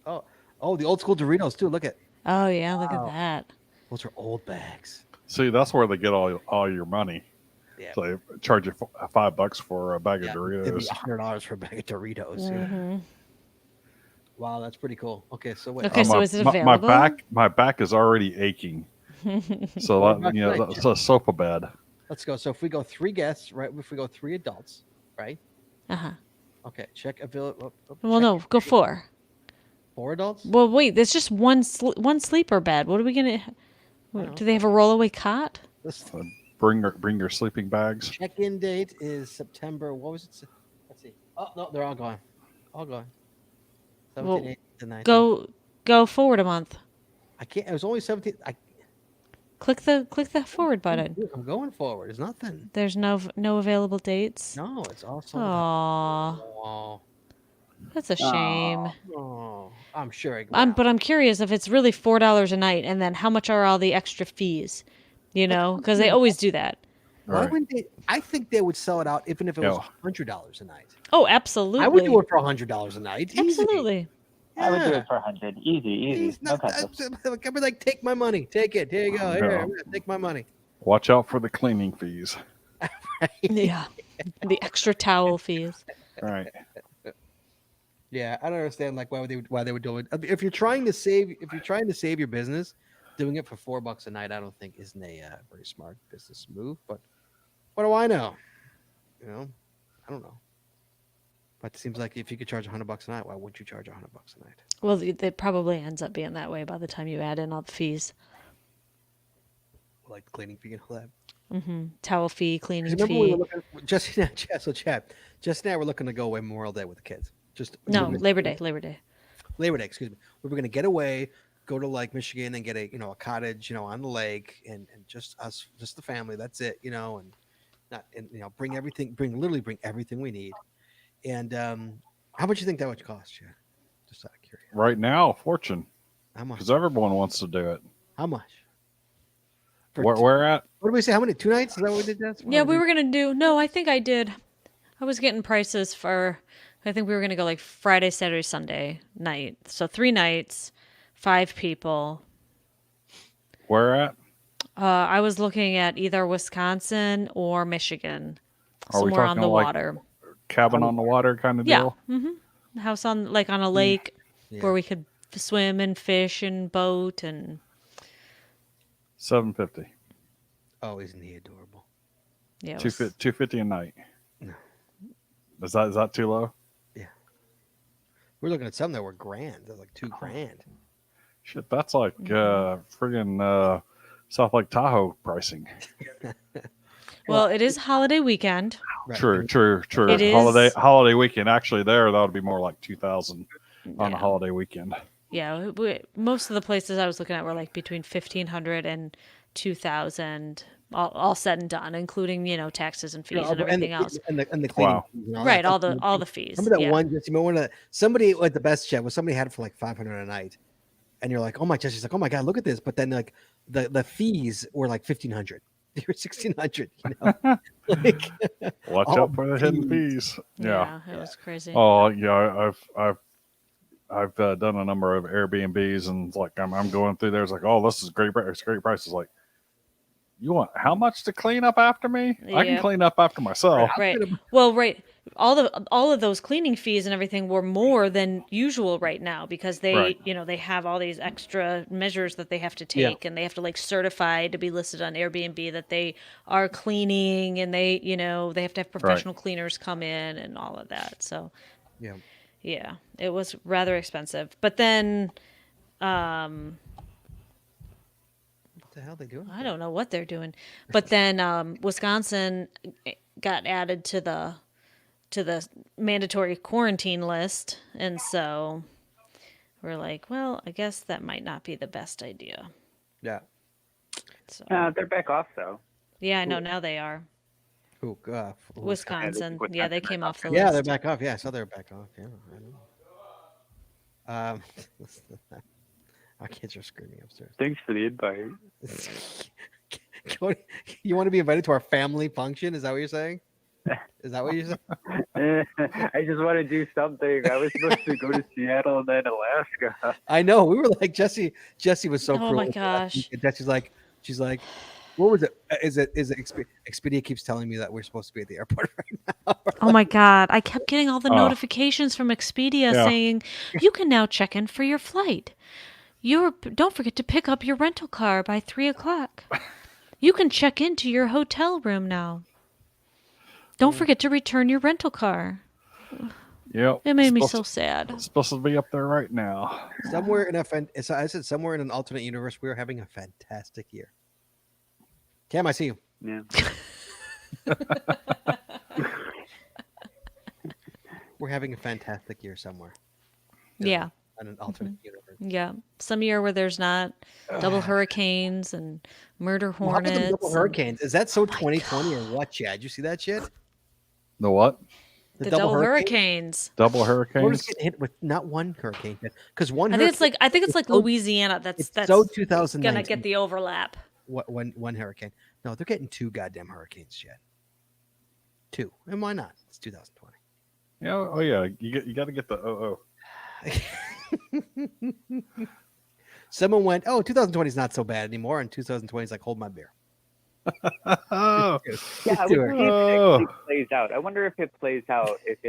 Oh, the old school Doritos too. Look at Oh, yeah. Look Wow. at that. those are old bags. See, that's where they get all your money. Yeah. So they charge you $5 for a bag Yeah, of it'd be Doritos. $100 for a bag of Doritos. Yeah. Mhm. Wow, that's pretty cool. Okay, so wait. Okay, so my, is it my available? my back is already aching. So What about you know, tonight? that's a sofa bed. Let's go. So if we go 3 guests, right? If we go 3 adults, right? Uh-huh. Okay, check available. Well, no, go 4. 4 adults. Well, wait, there's just one sleeper bed. What are we gonna? know. Do they have a rollaway cot? This Bring your sleeping bags. check-in date is September. What was it? Let's see. Oh no, they're all gone. All gone. 17, Well, 18, and 19. Go forward a month. I can't. It was only 17. Click the forward button. I'm going forward. There's nothing. There's no available dates. No, it's all sold out. Aw, Oh, that's a shame. oh, I'm sure. But I'm curious if it's really $4 a night, and then how much are all the extra fees? You know, because they always do that. Why Right. wouldn't they? I think they would sell it out even if it was Yeah. $100 a night. Oh, absolutely. I would do it for $100 a night. Easy. Absolutely. I would do Yeah. it for 100. Easy. He's No not, contest. I'd be like, take my money. Take it. Here you go. Here, take my money. Watch out for the cleaning fees. Yeah. The extra towel fees. All right. Yeah, I don't understand like why they would do it. If you're trying to save your business, doing it for $4 a night, I don't think isn't a very smart business move. But what do I know? You know, I don't know. But it seems like if you could charge $100 a night, why wouldn't you charge $100 a night? Well, it probably ends up being that way by the time you add in all the fees. Like the cleaning fee and all that. Towel fee, cleaning Remember we were fee. looking Jesse and I were looking to go away Memorial Day with the kids. No, we were- Labor Day. Labor Day, excuse me. We were going to get away, go to like Michigan and get a cottage, on the lake and just us, just the family. That's it, and bring literally everything we need. And how much do you think that would cost you? Just out of curiosity. Right now, fortune, How much? because everyone wants to do it. How much? For Where at? what did we say? How many? 2 nights? Is that what we did? Yeah, we were going to do. No, I think I did. I was getting prices for. I think we were going to go like Friday, Saturday, Sunday night. So 3 nights, 5 people. Where at? I was looking at either Wisconsin or Michigan, Are we somewhere on talking the like water. Cabin on the water kind of Yeah. deal? House on a lake Yeah. where we could swim and fish and boat and $750. Oh, isn't he adorable? yeah. it was- $250 a night. No. Is that too low? We're looking at some that were grand. They're like $2,000. Shit, that's like friggin' South Lake Tahoe pricing. Well, it is holiday weekend. Right. True. It is- Holiday weekend. Actually, that would be more like 2,000 on a Yeah. holiday weekend. Yeah, most of the places I was looking at were like between 1,500 and 2,000, all said and done, including taxes and fees and everything else. And the cleaning Wow. fees and all Right, that. all the fees. Remember that yeah. one, Jesse? Remember somebody at the best chat was somebody had it for like $500 a night, and you're like, oh my, Jesse's like, oh my god, look at this. But then like the fees were like $1,500. They were $1,600. Like, Watch all out for the hidden fees. Yeah. It was crazy. Oh yeah, I've done a number of Airbnbs, and it's like I'm going through there. It's like, oh, this is great. It's great prices. Like, you want how much to clean up after me? I can Yeah. clean up after myself. Right. Well, right. All of those cleaning fees and everything were more than usual right now because they, Right. they have all these extra measures that they have to Yeah. take and they have to like certify to be listed on Airbnb that they are cleaning and they have to have professional cleaners come in and all of that. So, yeah. yeah, it was rather expensive. But then What the hell are they doing? I don't know what they're doing. But then Wisconsin got added to the mandatory quarantine list, and so we're like, well, I guess that might not be the best idea. Yeah. So They're back off though. yeah, I know now they are. Who? Wisconsin. Yeah, they came off the Yeah, list. they're back off. Yeah, I saw they're back off. Yeah, I know. Our kids are screaming upstairs. Thanks for the invite. You want to be invited to our family function? Is that what you're saying? Is that what you're saying? I just want to do something. I was supposed to go to Seattle and then Alaska. I know. We were like Jesse was so Oh cruel. my gosh. Jesse's like, she's like, What was it? Is it Expedia keeps telling me that we're supposed to be at the airport right now? Oh my God. I kept getting all the Oh. notifications from Expedia Yeah. saying, you can now check in for your flight. Don't forget to pick up your rental car by 3:00. You can check into your hotel room now. Don't forget to return your rental car. Yep. It made me Supposed so sad. to- supposed to be up there right now. Somewhere in I said somewhere in an alternate universe, we're having a fantastic year. Cam, I see you. Yeah. We're having a fantastic year somewhere Yeah. in an alternate universe. Yeah. Some year where there's not double hurricanes and murder Well, how about hornets. them double and hurricanes? Is that so Oh my 2020 or what, Chad? Did you see that shit? The what? the double hurricanes. Double Florida's hurricanes? getting hit with not one hurricane, because one. I think it's like so- Louisiana that's so gonna 2019. get the overlap. One hurricane. No, they're getting two goddamn hurricanes, Chad. Two, and why not? It's 2020. Yeah. Oh yeah. You got to get the Someone went, "Oh, 2020 is not so bad anymore," and 2020 is like, "Hold my beer." Oh. Yeah, I Just do wonder it. if it Oh. actually plays out. I wonder if it plays out if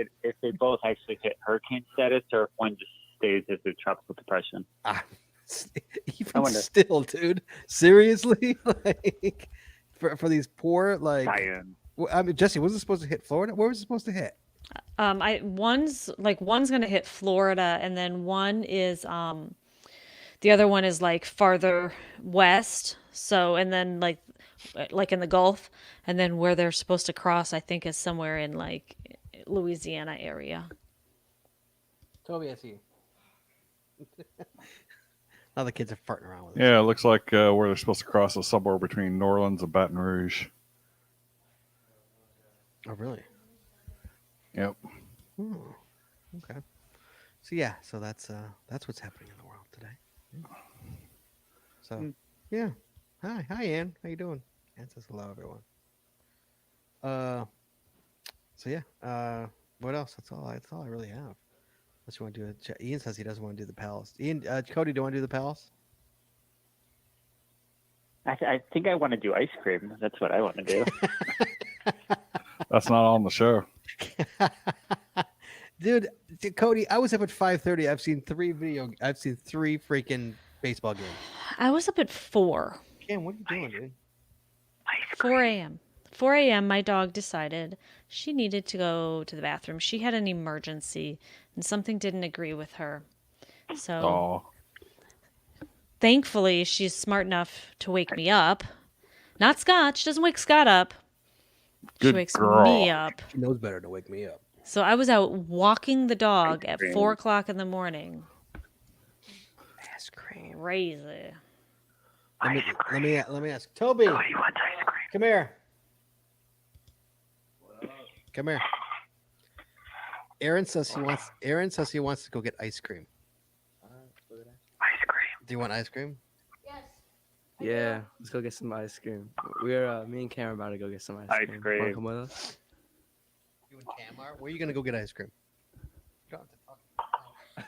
they both actually hit hurricane status or if one just stays as a tropical depression. Ah, I even wonder. still, dude. Seriously, like for these poor, like, Zion. I mean, Jesse, was it supposed to hit Florida? Where was it supposed to hit? One's gonna hit Florida, and then one is the other one is like farther west. So, and then like in the Gulf, and then where they're supposed to cross, I think, is somewhere in like Louisiana area. Toby, I see you. Now the kids are farting around with us. Yeah, it looks like where they're supposed to cross is somewhere between New Orleans and Baton Rouge. Oh, really? Yep. Hmm. Okay. So yeah, so that's what's happening in the world today. So yeah. Hi, Ann. How you doing? Ann says hello, everyone. So yeah. What else? That's all I really have. Unless you want to do it. Ian says he doesn't want to do the palace. Ian, Cody, do you want to do the palace? I think I want to do ice cream. That's what I want to do. That's not on the show. Dude, Cody, I was up at 5:30. I've seen three freaking baseball games. I was up at 4. Cam, what are you doing, dude? 4 a.m. 4 a.m. My dog decided she needed to go to the bathroom. She had an emergency, and something didn't agree with her. So Oh. thankfully, she's smart enough to wake me up. Not Scott. She doesn't wake Scott up. Good she wakes girl. me up. She knows better to wake me up. So I was out walking the dog at cream. 4 o'clock in the morning. Ice cream. Crazy. Let me ask Toby. You want ice cream? Come here. Come here. Aaron says he wants to go get ice cream. Ice cream. Do you want ice cream? Yeah, let's go get some ice cream. We're me and Cam are about to go get some ice Ice cream. cream. Wanna come with us? You and Cam are? Where are you gonna go get ice cream?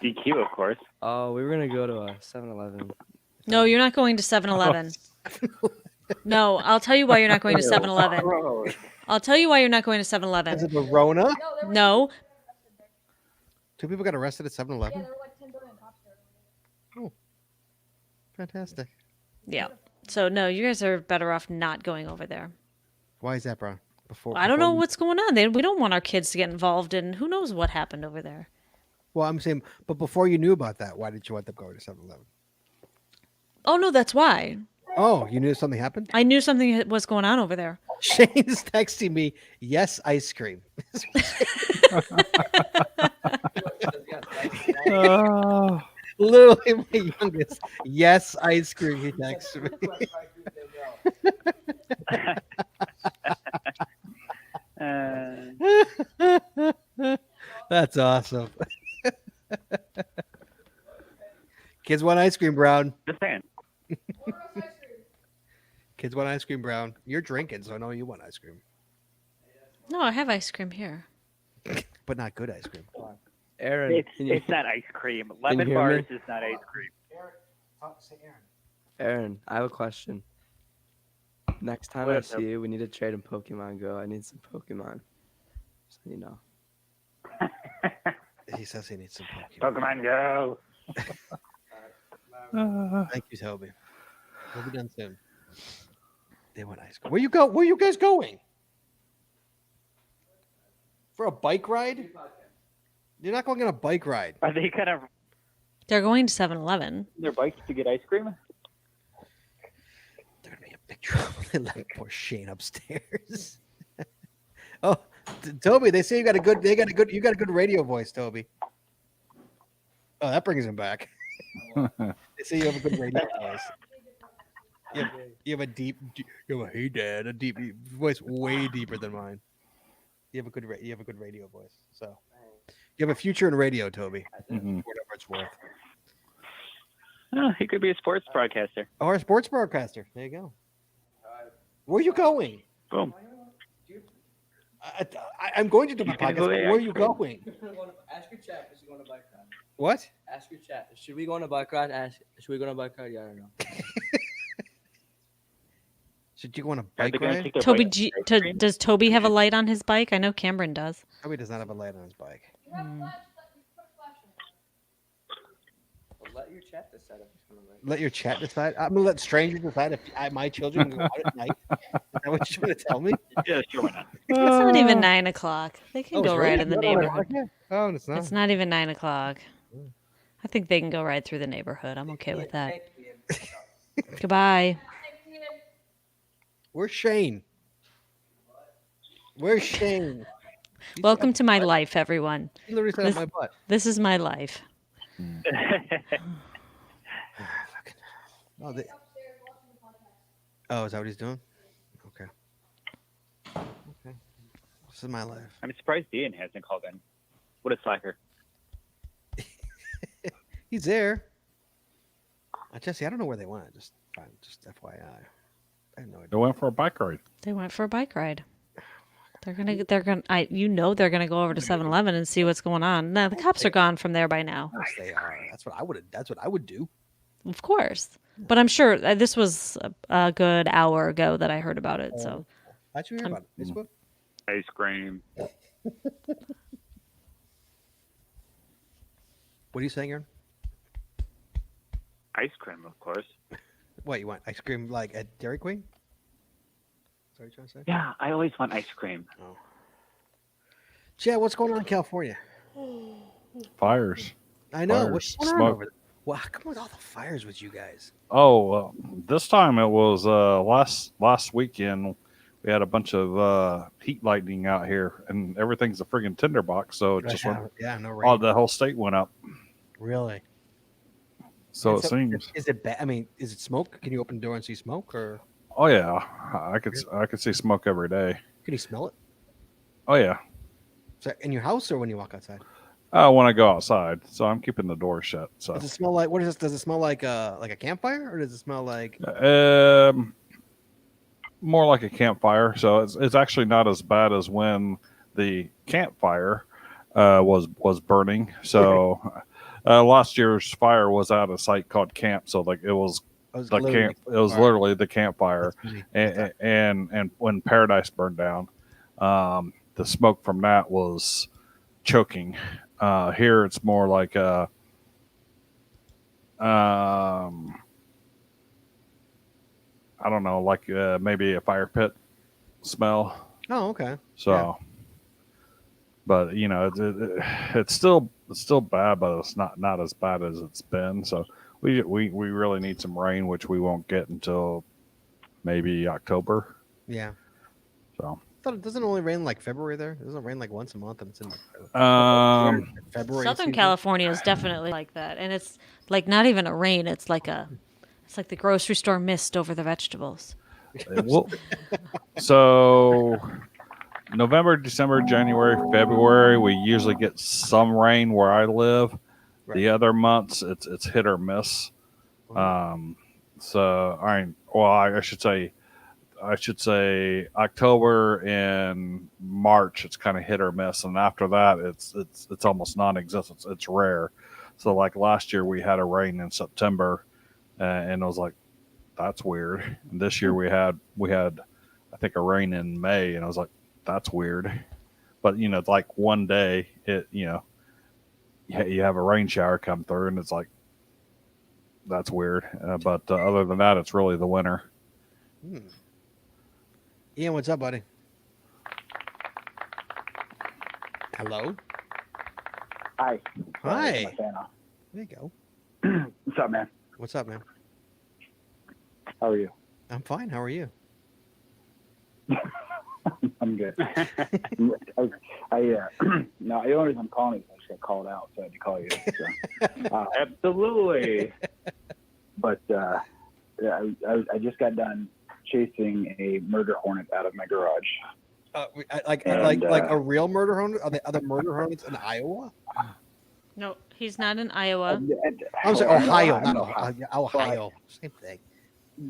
DQ, of course. Oh, we were gonna go to a 7-Eleven. No, you're not going to 7-Eleven. No, I'll tell you why you're not going to 7-Eleven. Gross. I'll tell you why you're not going to Is 7-Eleven. it the Rona? No, 2 people got arrested at 7-Eleven? Oh, fantastic. yeah. So no, you guys are better off not going over there. Why is that, bro? I don't know what's going on. We don't want our kids to get involved in who knows what happened over there. Well, I'm saying, but before you knew about that, why did you want them going to 7-Eleven? Oh no, that's why. Oh, you knew something happened? I knew something was going on over there. Shane's texting me, yes, ice cream. Oh. Literally my youngest. Yes, ice cream, he texted me. That's awesome. Kids want ice cream, Brown. Just saying. Kids want ice cream, Brown. You're drinking, so I know you want ice cream. No, I have ice cream here. But not good ice cream. Aaron, It's not ice cream. Lemon hear bars me? is not ice cream. Aaron, I have a question. Next time What I up, see you, we need to trade in Pokemon Go. I need some Pokemon. So you know. He says he needs some Pokemon. Pokemon Go. Thank you, Toby. We'll be done soon. They went ice cream. Where you go? Where you guys going? For a bike ride? You're not going on a bike ride. Are they kind of They're going to 7-Eleven. their bikes to get ice cream? They're gonna be in big trouble. They let poor Shane upstairs. Oh, Toby, they say you got a good. You got a good radio voice, Toby. Oh, that brings him back. They say you have a good radio voice. You have a deep. You have a hey dad, a deep voice, way deeper than mine. You have a good. You have a good radio voice. So you have a future in radio, Toby. Mhm. Whatever it's worth. Oh, he could be a sports broadcaster. Or a sports broadcaster. There you go. Where are you going? Boom. I'm going to do my He's gonna podcast. go But there, where are you actually. going? Ask your chat. Is he going to bike ride? What? Ask your chat. Should we go on a bike ride? Should we go on a bike ride? Yeah or no? Should you go on a Are they bike gonna ride? take their Toby, bikes do to ice cream? does Toby have a light on his bike? I know Cameron does. Toby does not have a light on his bike. Mm. Well, let your chat decide if he's going to bike. Let your chat decide. I'm gonna let strangers decide if my children can go out at night. Is that what you're gonna tell me? Yeah, sure, why not? It's not even 9 o'clock. They can Oh, go it's ride really in the not on neighborhood. yeah. Oh, it's not. It's not even 9 o'clock. Mm. I think they can go ride through the neighborhood. I'm okay with that. Goodbye. Where's Shane? Where's Shane? He Welcome to my life, everyone. He literally said this- on my butt. This is my life. Oh, oh, is that what he's doing? Okay. Okay. This is my life. I'm surprised Ian hasn't called in. What a slacker. He's there. Jesse, I don't know where they went. Just FYI. I have no They idea. went for a bike ride. They went for a bike ride. They're gonna they're gonna go over to 7-Eleven and see what's going on. No, the cops are gone from there by now. Of course they are. That's what I would do. Of course. But I'm sure this was a good hour ago that I heard about it. So How'd you hear about it? Facebook? Ice cream. What are you saying, Aaron? Ice cream, of course. What, you want ice cream like at Dairy Queen? Is that what you're trying to say? Yeah, I always want ice cream. Oh. Chad, what's going on in California? Fires. I know. Fires, What's going on smoke. over there? Well, how come with all the fires with you guys? Oh, this time it was last weekend. We had a bunch of heat lightning out here, and everything's a friggin' tinderbox. So it just went, no rain. the whole state went up. Really? So And it seems. Is it bad? I mean, is it smoke? Can you open the door and see smoke, or Oh yeah, I could see smoke every day. can you smell it? Oh yeah. Is that in your house or when you walk outside? When I go outside, so I'm keeping the door shut. So Does it smell like what is this? Does it smell like a campfire, or does it smell like? More like a campfire. So it's actually not as bad as when the campfire was burning. So last year's fire was at a site called camp. So like it was the camp. It was literally the campfire. And when Paradise burned down, the smoke from that was choking. Here it's more like a I don't know, like maybe a fire pit smell. Oh, okay. So, Yeah. but you know, it's still bad, but it's not as bad as it's been. So we really need some rain, which we won't get until maybe October. Yeah. So I thought it doesn't only rain like February there. It doesn't rain like once a month, and it's in February. Southern season. California is definitely like that, and it's like not even a rain. It's like the grocery store mist over the vegetables. So November, December, January, February, we usually get some rain where I live. Right. The other months, it's hit or miss. So I should say October and March, it's kind of hit or miss, and after that, it's almost non-existent. It's rare. So like last year, we had a rain in September, and it was like that's weird. And this year we had I think a rain in May, and I was like, that's weird. But it's like one day you have a rain shower come through, and it's like, that's weird. But other than that, it's really the winter. Ian, what's up, buddy? Hello. Hi. Hi. My fan off. There you go. What's up, man? What's up, man? How are you? I'm fine. How are you? I'm good. No, the only reason I'm calling is I just got called out, so I had to call you. So. Absolutely. But I just got done chasing a murder hornet out of my garage. Like a real murder hornet? Are there other murder hornets in Iowa? No, he's not in Iowa. I'm sorry, Ohio, I know, not Ohio. Ohio. Same thing.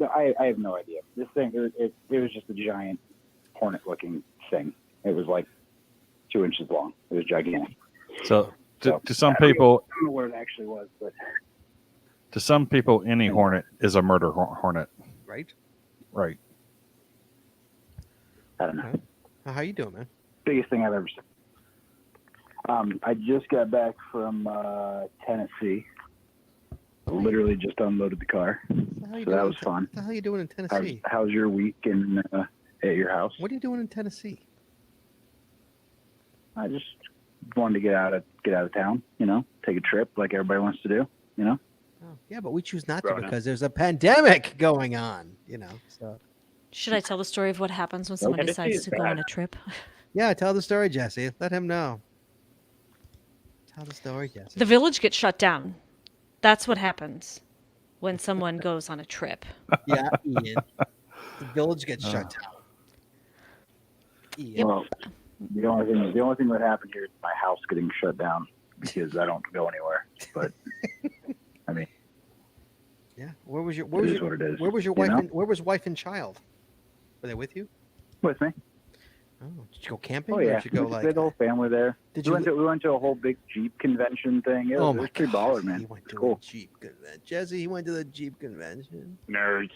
I have no idea. This thing, it was just a giant hornet-looking thing. It was like 2 inches long. It was gigantic. So to some I don't people, know where it actually was, but any hornet is a murder hornet. Right? Right. I don't know. How you doing, man? Biggest thing I've ever seen. I just got back from Tennessee. Literally just unloaded the car, so that was fun. What the hell are you doing in Tennessee? How's your week at your house? What are you doing in Tennessee? I just wanted to get out of town. Take a trip like everybody wants to do. Oh, yeah, but we choose not to Growing up. because there's a pandemic going on. So Should I tell the story of what happens when someone Tennessee decides is to go bad. on a trip? yeah, tell the story, Jesse. Let him know. Tell the story, Jesse. The village gets shut down. That's what happens when someone goes on a trip. Yeah, Ian. The village gets shut down. Ian. Well, the only thing that happened here is my house getting shut down because I don't go anywhere. But I mean, Yeah. Where was your it is what it is. Where was your you wife know? and where was wife and child? Were they with you? With me? Oh, did you go camping? Oh Or yeah, did you go we like did the whole family there. Did we you went to a whole big Jeep convention thing. It Oh was my pretty God. baller, man. He went to Cool. a Jeep convention. Jesse, he went to the Jeep convention. Nerds.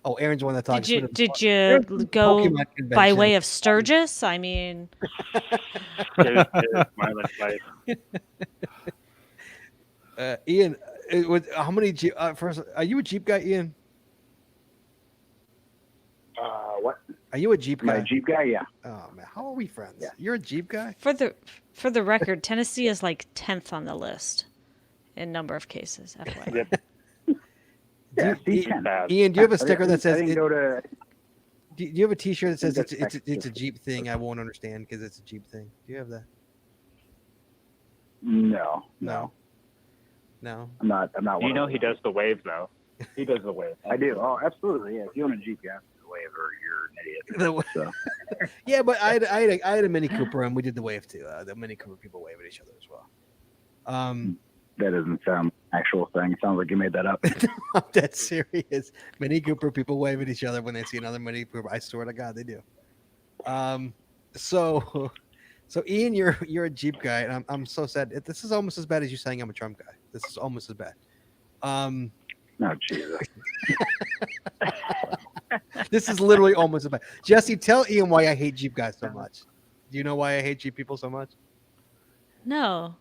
Oh, Aaron's the one that talks. Did you go Pokemon by convention. way of Sturgis? I mean, There's Smiling Face. Ian, how many Jeep? First, are you a Jeep guy, Ian? What? Are you a Jeep guy? My Jeep guy? Yeah. Oh man, how are we friends? Yeah. You're a Jeep guy. for the record, Tennessee is like 10th on the list in number of cases. FYI. Yep. Yeah, Do you- C10. Bad. Ian, do you have a I sticker that didn't- I says? didn't go to. Do you have a T-shirt that says think it's that's it's a Texas. Jeep thing? I won't understand because it's a Jeep thing. Do you have that? No, No. No. I'm not. You one know of he those. does the wave though. He does the wave. I do. Oh, absolutely. Yeah. If you own a Jeep, you have to wave or you're an idiot. So Yeah, but I had a Mini Cooper and we did the wave too. The Mini Cooper people wave at each other as well. that doesn't sound like an actual thing. It sounds like you made that up. I'm dead serious. Mini Cooper people wave at each other when they see another Mini Cooper. I swear to God, they do. So Ian, you're a Jeep guy, and I'm so sad. This is almost as bad as you saying I'm a Trump guy. This is almost as bad. No, Jesus. This is literally almost as bad. Jesse, tell Ian why I hate Jeep guys so much. Do you know why I hate Jeep people so much? No.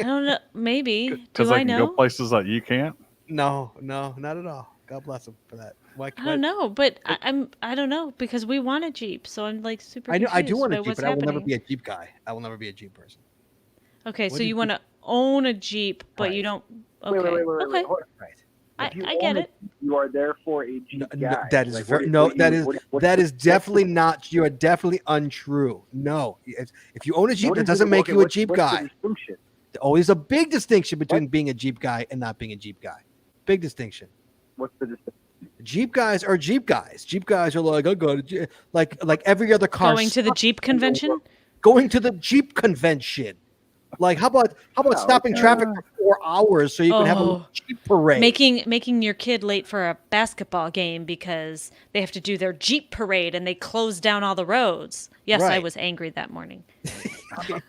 I don't know. Maybe. Because Do they I can know? go places that you can't. No, not at all. God bless him for that. Why? I don't know, but I don't know because we want a Jeep, so I'm like super. I do confused want a by Jeep, what's but I will never happening. be a Jeep guy. I will never be a Jeep person. Okay, What so do you you want to own a Jeep, but Right. you don't. Okay, Wait, okay, hold on. Right. If you I own get a it. Jeep, You are therefore a Jeep No, guy. that is Like, very, what- no. what do That you- is what- that is definitely not. You are definitely untrue. No, if you own a Jeep, what that is doesn't it- make okay, you a what's- Jeep what's the guy. distinction? Always a big distinction between being a Jeep guy and not being a Jeep guy. Big distinction. What's the distinction? Jeep guys are Jeep guys. Jeep guys are like, I go to Jeep. like every other car. Going to the Jeep convention. Going to the Jeep convention. Like how about stopping traffic for 4 hours so you can have a Oh. Jeep parade? Making your kid late for a basketball game because they have to do their Jeep parade and they close down all the roads. Yes, I Right. was angry that morning. The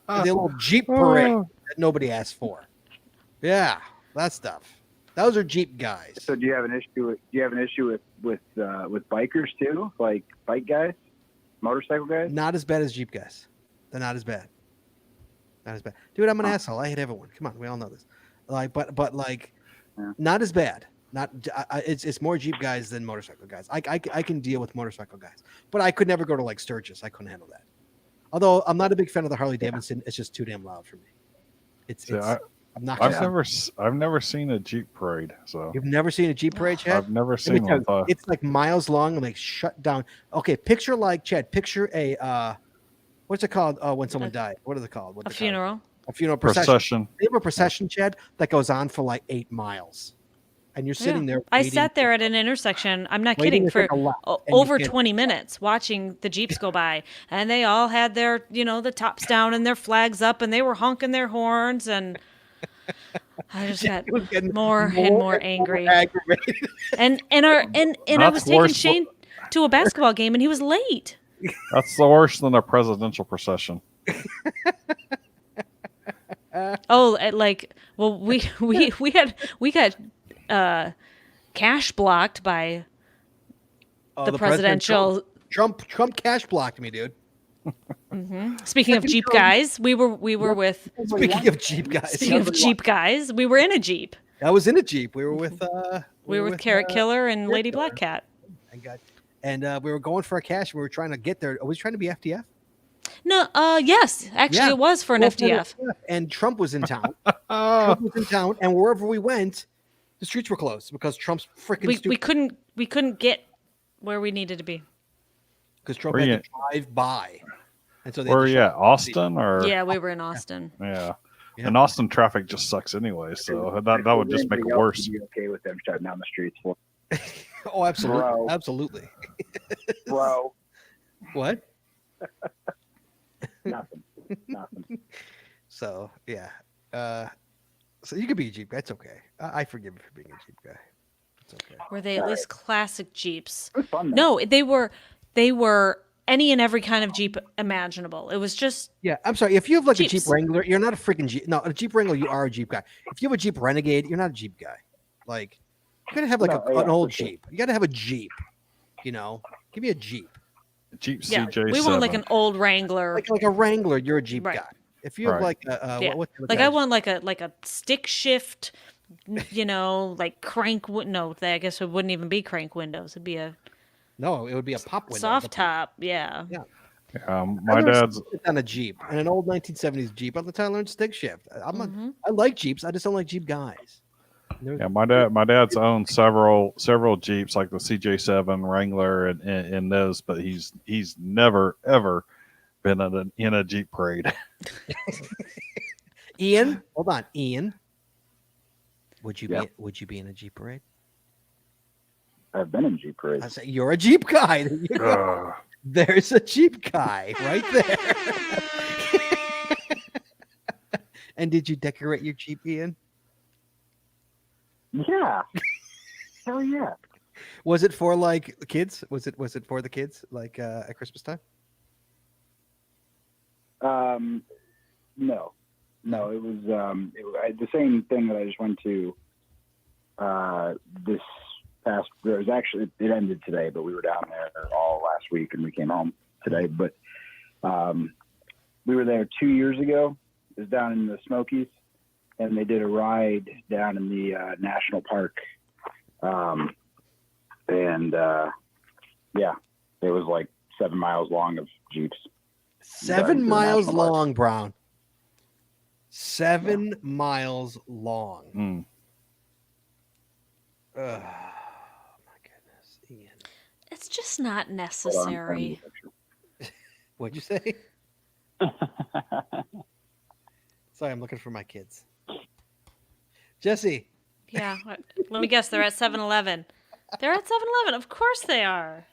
little Jeep parade that nobody asked for. Yeah, that stuff. Those are Jeep guys. So do you have an issue with bikers too, like bike guys, motorcycle guys? Not as bad as Jeep guys. They're not as bad. Not as bad, dude. I'm an asshole. I hate everyone. Come on, we all know this. Like, but like, Yeah. not as bad. Not it's more Jeep guys than motorcycle guys. I can deal with motorcycle guys, but I could never go to like Sturgis. I couldn't handle that. Although I'm not a big fan of the Harley Davidson. It's just too damn loud for me. See, I'm not. I've never seen a Jeep parade, so You've never seen a Jeep parade, Chad? I've never Let me seen tell one. you, it's like miles long and like shut down. Okay, picture like Chad. Picture a what's it called? Oh, when someone died. What is it called? What's A it called? funeral. A funeral procession. Procession. They have a procession, Chad, that goes on for like 8 miles, and you're sitting there. I waiting sat there at an intersection. I'm not waiting kidding to for take a left, and you over can't- 20 minutes watching the Jeeps go by, and they all had their, the tops down and their flags up, and they were honking their horns, and I just got It was getting more and more angry. aggravated. And I That's was taking worse. Shane to a basketball game, and he was late. That's the worse than a presidential procession. Oh, we got cash blocked by Oh, the President presidential. Trump cash blocked me, dude. Speaking of Second Jeep Trump. guys, we were with. Speaking of Jeep guys, Speaking of Jeep guys, we were in a Jeep. I was in a Jeep. We were with We were with Carrot Killer and Carrot Lady Killer. Black Cat. And we were going for a cash. We were trying to get there. Was trying to be FDF? No, yes, actually, Yeah. it was for an Well, for FDF. And Trump was in town. Trump was in town, and wherever we went, the streets were closed because Trump's freaking We stupid. couldn't get where we needed to be. Because Trump Where had you to drive by, and so they Where are had to you shut at? Austin or Yeah, we were in Austin. yeah. Yeah. And Austin traffic just sucks anyway, so that would just make it Anybody else worse. would be okay with them shutting down the streets, for Oh, absolutely, Bro. absolutely. bro? What? Nothing. So yeah. So you could be a Jeep guy. It's okay. I forgive you for being a Jeep guy. It's okay. Were they at least classic Jeeps? It was fun. Though. No, they were any and every kind of Jeep imaginable. It was just Yeah, I'm sorry. If you have like a Jeep Jeeps. Wrangler, you're not a freaking Jeep. No, a Jeep Wrangler, you are a Jeep guy. If you have a Jeep Renegade, you're not a Jeep guy. Like, you gotta have like No, an yeah, old for sure. Jeep. You gotta have a Jeep. Give me a Jeep. Jeep yeah. CJ7. We want like an old Wrangler. Like a Wrangler, you're a Jeep Right. guy. If you have Right. like a Yeah. what Like I want like a stick shift, like crank. No, I guess it wouldn't even be crank windows. It'd be a no, it would be a pop window. soft top. Yeah. my I learned dad's stick shift on a Jeep, and an old 1970s Jeep. By the time I learned stick shift, I like Jeeps. I just don't like Jeep guys. yeah, my dad's owned several Jeeps like the CJ7 Wrangler and those, but he's never ever been in a Jeep parade. Ian, hold on, Ian. Would you Yeah. be in a Jeep parade? I've been in Jeep parades. I say you're a Jeep guy. There you go. Ugh. There's a Jeep guy right there. And did you decorate your Jeep, Ian? Yeah. Hell yeah. Was it for like kids? Was it for the kids like at Christmas time? No, it was the same thing that I just went to this past. It ended today, but we were down there all last week, and we came home today. But we were there 2 years ago. It was down in the Smokies, and they did a ride down in the national park. Yeah, it was like 7 miles long of Jeeps. 7 to the miles national park. long, Brown. 7 miles long. Mm. Oh my goodness, Ian. It's just not Hold on, necessary. What'd you say? Sorry, I'm looking for my kids. Jesse, Yeah. Let me guess. They're at 7-Eleven. They're at 7-Eleven. Of course they are.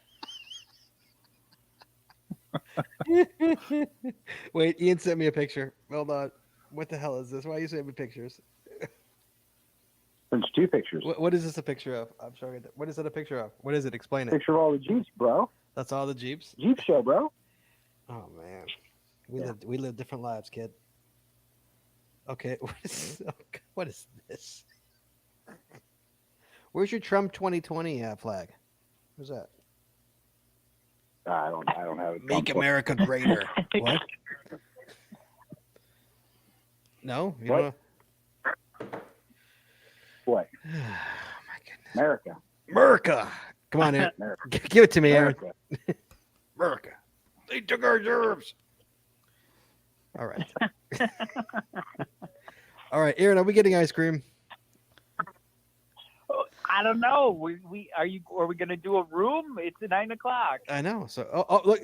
wait, Ian sent me a picture. Hold on. What the hell is this? Why are you sending me pictures? There's 2 pictures. What is this a picture of? I'm sorry. What is it a picture of? What is it? Explain it. Picture of all the Jeeps, bro. That's all the Jeeps? Jeep show, bro. Oh man. We live different lives, kid. Okay, what is this? Where's your Trump 2020 flag? Where's that? I don't have it. Make America greater. What? No, you What? don't know? What? Oh my goodness. America. America. Come on, Aaron. America. Give it to me, Aaron. America. America. They took our reserves. All right. All right, Aaron, are we getting ice cream? I don't know. Are we gonna do a room? It's at 9 o'clock. I know. So, look,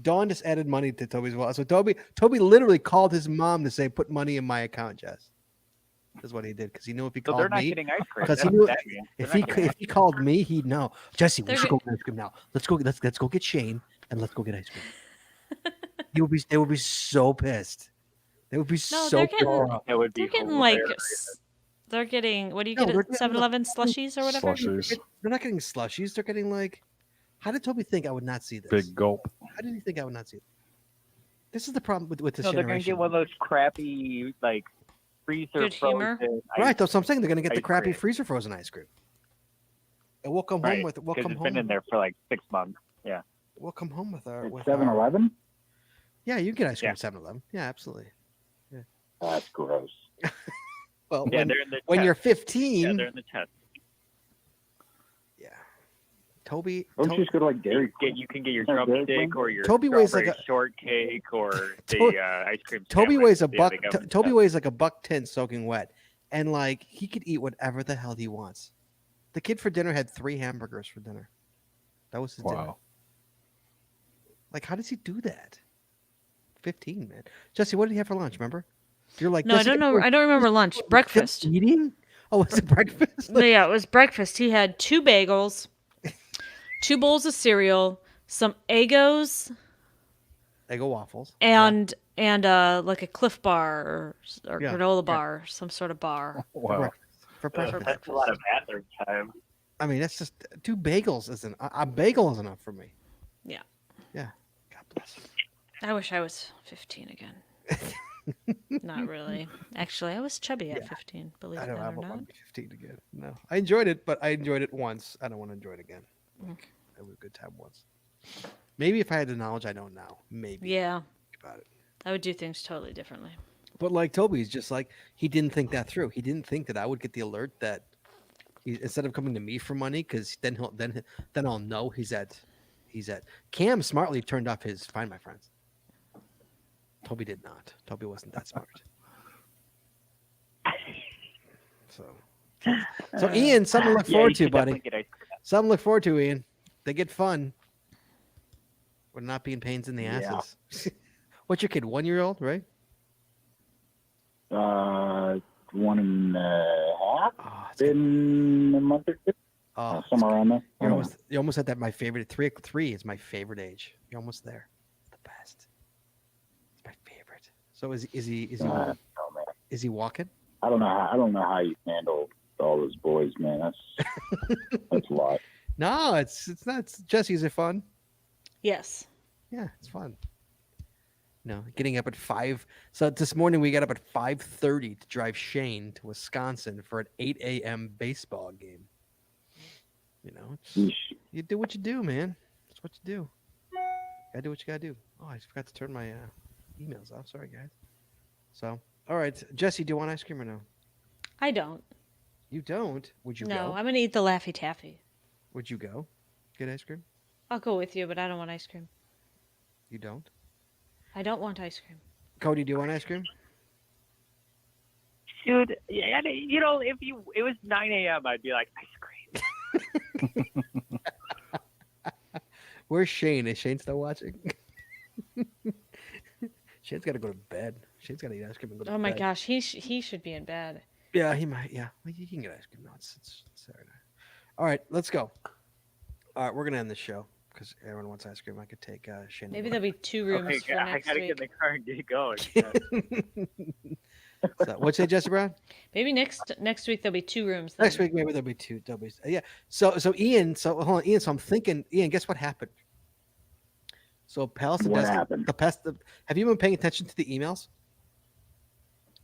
Dawn just added money to Toby's wallet. So Toby literally called his mom to say, "Put money in my account, Jess." That's what he did because he knew if he So called they're not me, getting ice cream. because That's he knew what that means. They're not getting if he called me, he'd know. Jesse, we They're should go get ice cream now. Let's go get Shane and let's go get ice cream. They would be so pissed. They would be No, so they're pissed. getting That would be they're getting like hilarious. they're getting what do you No, get they're at getting 7-Eleven slushies or whatever? Slushies. They're not getting slushies. They're getting like. How did Toby think I would not see this? Big gulp. How did he think I would not see it? This is the problem with this No, they're gonna generation. get one of those crappy like freezer Good humor. frozen ice Right, that's what I'm saying. They're gonna get the ice crappy cream. freezer frozen ice cream. And we'll come home Right, with because it's been in there for like 6 months. Yeah. we'll come home with our It's with 7-Eleven? our, yeah, you can get ice cream Yeah. at 7-Eleven. Yeah, absolutely. That's gross. Well, Yeah, when, they're in the when test. you're Yeah, 15, they're in the test. yeah. Toby, Don't you just go to like Dairy Queen? You can get your Yeah, Dairy drumstick Queen. or your Toby weighs like strawberry shortcake or To- the ice cream. Toby sandwich. weighs a Yeah, buck. they got T- them in Toby test. weighs like a $1.10 soaking wet, and like he could eat whatever the hell he wants. The kid for dinner had 3 hamburgers for dinner. That was his dinner. Wow. Like, how does he do that? 15, man. Jesse, what did he have for lunch? Remember? You're like, No, I "Jesse, don't know. I don't remember lunch. just Breakfast. eating? Oh, was it breakfast? No, yeah, it was breakfast. He had 2 bagels, 2 bowls of cereal, some Eggos, Eggo waffles. and like a Cliff Bar or Yeah, granola right. bar, some sort of bar. Wow. For breakfast. That's a lot of bathroom time. I mean, that's just 2 bagels isn't a bagel is enough for me. Yeah. Yeah. God bless him. I wish I was 15 again. Not really. Actually, I was chubby at 15. Believe I it don't or I not. want to be 15 again. No, I enjoyed it, but I enjoyed it once. I don't want to enjoy it again. It was a good time once. Maybe if I had the knowledge I know now, maybe. Yeah, Think about it. I would do things totally differently. But like Toby's just like he didn't think that through. He didn't think that I would get the alert that instead of coming to me for money, because then I'll know he's at Cam smartly turned off his Find My Friends. Toby did not. Toby wasn't that smart. So Ian, something to look forward to, buddy. Something to look forward to, Ian. They get fun. We're not being pains in the Yeah. asses. What's your kid? 1-year-old, right? 1.5. Oh, it's Been a month or two. oh, Somewhere around there. I you're don't know. you almost at that. My favorite three is my favorite age. You're almost there. The best. It's my favorite. So is he Oh, man. is he walking? I don't know how you handle all those boys, man. That's a lot. No, it's not. Jesse, is it fun? Yes. Yeah, it's fun. No, getting up at 5. So this morning we got up at 5:30 to drive Shane to Wisconsin for an 8 a.m. baseball game. You know, Yeesh. you do what you do, man. That's what you do. Gotta do what you gotta do. Oh, I forgot to turn my emails off. Sorry, guys. So, all right, Jesse, do you want ice cream or no? I don't. You don't? Would you No, go? I'm gonna eat the Laffy Taffy. Would you go get ice cream? I'll go with you, but I don't want ice cream. You don't? I don't want ice cream. Cody, do you want ice cream? Dude, yeah, you know, if it was 9 a.m., I'd be like, ice cream. Where's Shane? Is Shane still watching? Shane's got to go to bed. Shane's got to eat ice cream and go to Oh my bed. gosh, he should be in bed. Yeah, he might. Yeah, well, you can get ice cream. No, it's Saturday. All right, let's go. All right, we're gonna end the show because everyone wants ice cream. I could take Shane. Maybe there'll be 2 rooms Okay, for I next gotta get in week. the car and get going. So, what'd you say, Jesse Brown? Maybe next week there'll be 2 rooms. Then. Next week maybe there'll be 2. Yeah. So Ian. So hold on, Ian. So I'm thinking, Ian. Guess what happened? So Palace of What Destiny. happened? Have you been paying attention to the emails?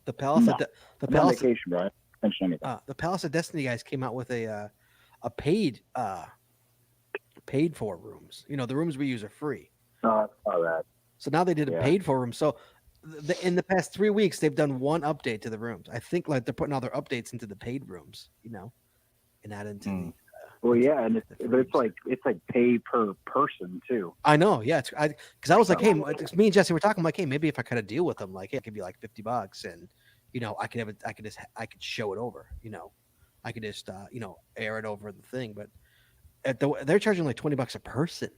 The Palace. No. The I'm on Palace. vacation, Brian. mention anything. The Palace of Destiny guys came out with a paid for rooms. You know, the rooms we use are free. No, I saw that. So now they did a Yeah. paid for room. So in the past 3 weeks, they've done one update to the rooms. I think like they're putting all their updates into the paid rooms, you know, and not into the. Well, yeah, and the but rooms. it's like pay per person too. I know, yeah. Because I was like, hey, me and Jesse were talking. I'm like, hey, maybe if I cut a deal with them, like, hey, it could be like $50, and you know, I could show it over. You know, I could just air it over the thing. But they're charging like $20 a person.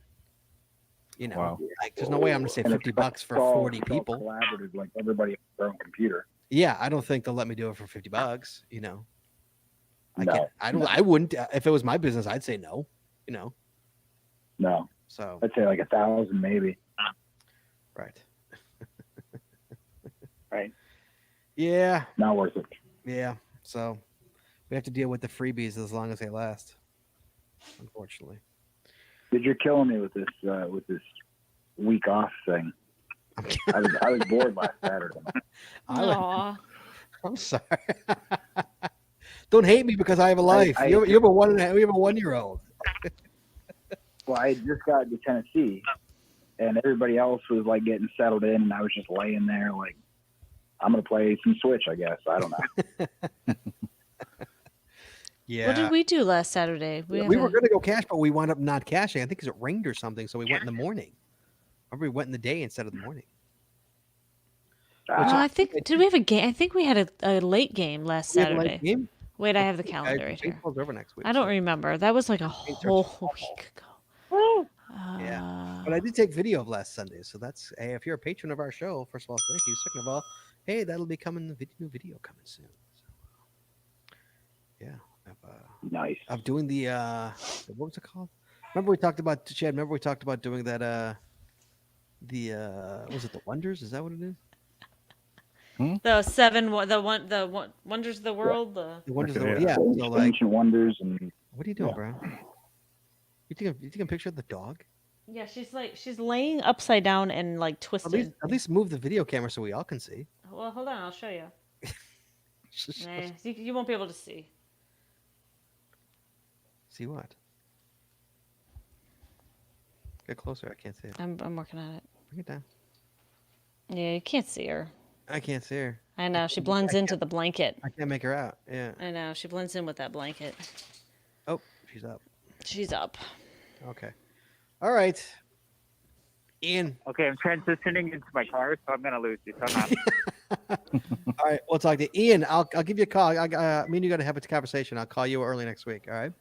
You know, Wow. like there's no way I'm gonna say And $50 for it's all- 40 it's all people. Collaborative, like everybody has their own computer. Yeah, I don't think they'll let me do it for $50. You know, I No, can't. I don't. no. I wouldn't. If it was my business, I'd say no. You know. No, So I'd say like 1,000 maybe. right. Right. Yeah. Not worth it. Yeah. So we have to deal with the freebies as long as they last. Unfortunately. Dude, you're killing me with this week off thing. I was bored last Saturday. Aw. I'm sorry. Don't hate me because I have a life. You have a 1-year-old. Well, I had just got to Tennessee, and everybody else was like getting settled in, and I was just laying there like, I'm gonna play some Switch, I guess. I don't know. Yeah. What did we do last Saturday? We have were a- going to go cash, but we wound up not cashing. I think because it rained or something, so we went in the morning. Or we went in the day instead of the morning. No, I think did we have a game? I think we had a late game last We had a late Saturday. game? Wait, I have the Okay, calendar right here. baseball's over next week. I don't so- remember. That was like a Patriots whole are week ago. Yeah. But I did take video of last Sunday, so that's hey, if you're a patron of our show, first of all, thank you. Second of all, hey, that'll be coming. The new video coming soon. So, yeah, Nice. of doing the what was it called? Remember we talked about Chad? Remember we talked about doing that was it the Wonders? Is that what it is? The seven, the wonders of the world. The The Wonders Okay, of the yeah. yeah. So like, Ancient Wonders and what are you doing, Yeah. bro? You taking a picture of the dog? yeah, she's laying upside down and like At twisted. least move the video camera so we all can see. Well, hold on, I'll show you. Nah, you won't be able to see. See what? Get closer. I can't see it. I'm working on it. Bring it down. Yeah, you can't see her. I can't see her. I know she blends into the blanket. I can't make her out. Yeah. I know she blends in with that blanket. Oh, she's up. She's up. Okay. All right. Ian. Okay, I'm transitioning into my car, so I'm gonna lose you. So I'm not. All right. We'll talk to Ian. I'll give you a call. Me and you got to have a conversation. I'll call you early next week. All right.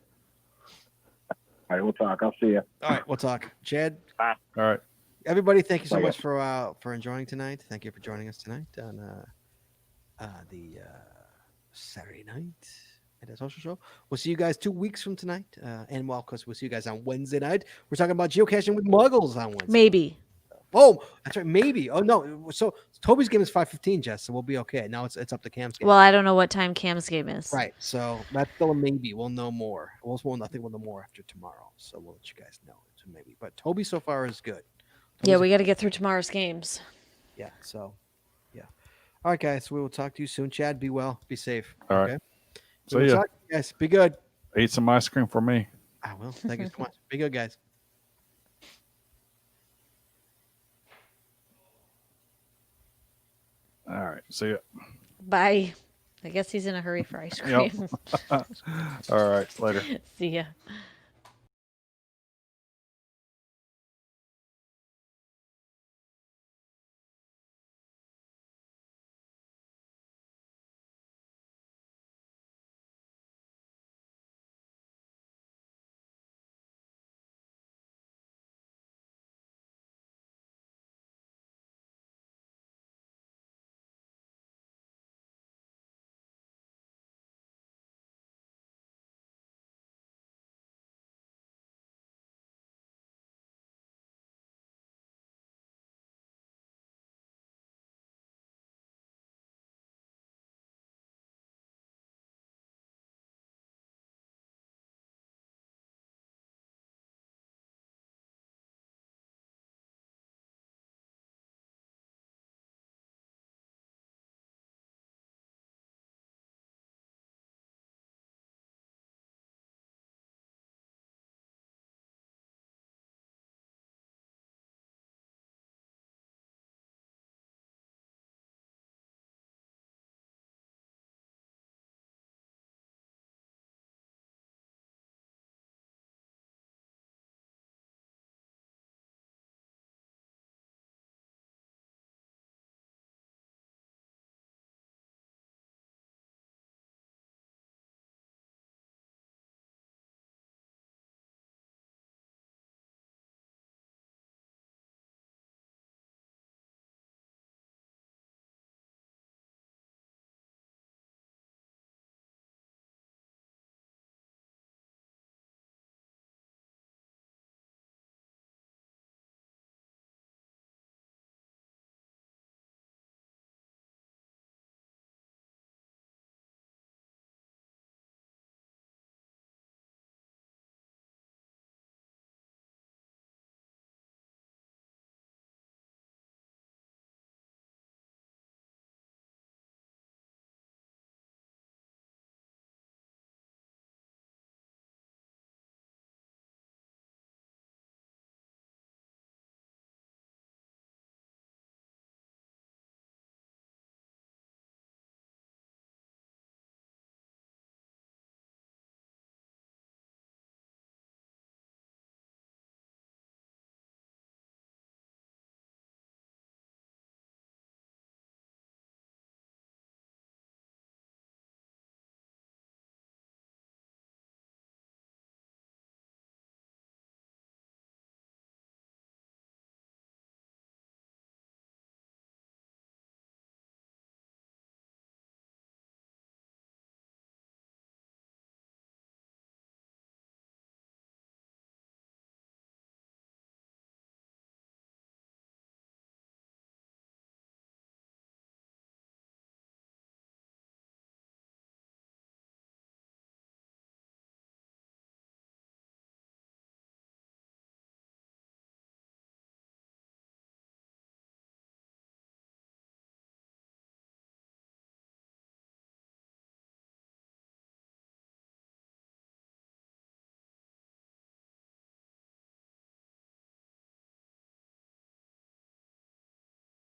all right, we'll talk. I'll see you. All right. We'll talk. Chad. All right. Everybody, thank you so Bye, much guys. for enjoying tonight. Thank you for joining us tonight on the Saturday night at a social show. We'll see you guys 2 weeks from tonight, and well, of course, we'll see you guys on Wednesday night. We're talking about geocaching with Muggles on Wednesday. Maybe. Oh, that's right. Maybe. Oh no. So Toby's game is 5:15, Jess. So we'll be okay. Now it's up to Cam's game. Well, I don't know what time Cam's game is. Right. So that's still a maybe. We'll know more. I think we'll know more after tomorrow. So we'll let you guys know. It's a maybe. But Toby so far is good. Yeah, Toby's we got to get through tomorrow's games. Yeah. So, yeah. All right, guys. We will talk to you soon. Chad, be well. Be safe. All right. Okay? See We'll ya. talk to you guys. Be good. Eat some ice cream for me. I will. Thank you so much. Be good, guys. All right. See ya. Bye. I guess he's in a hurry for ice Yep. cream. All right. Later. See ya.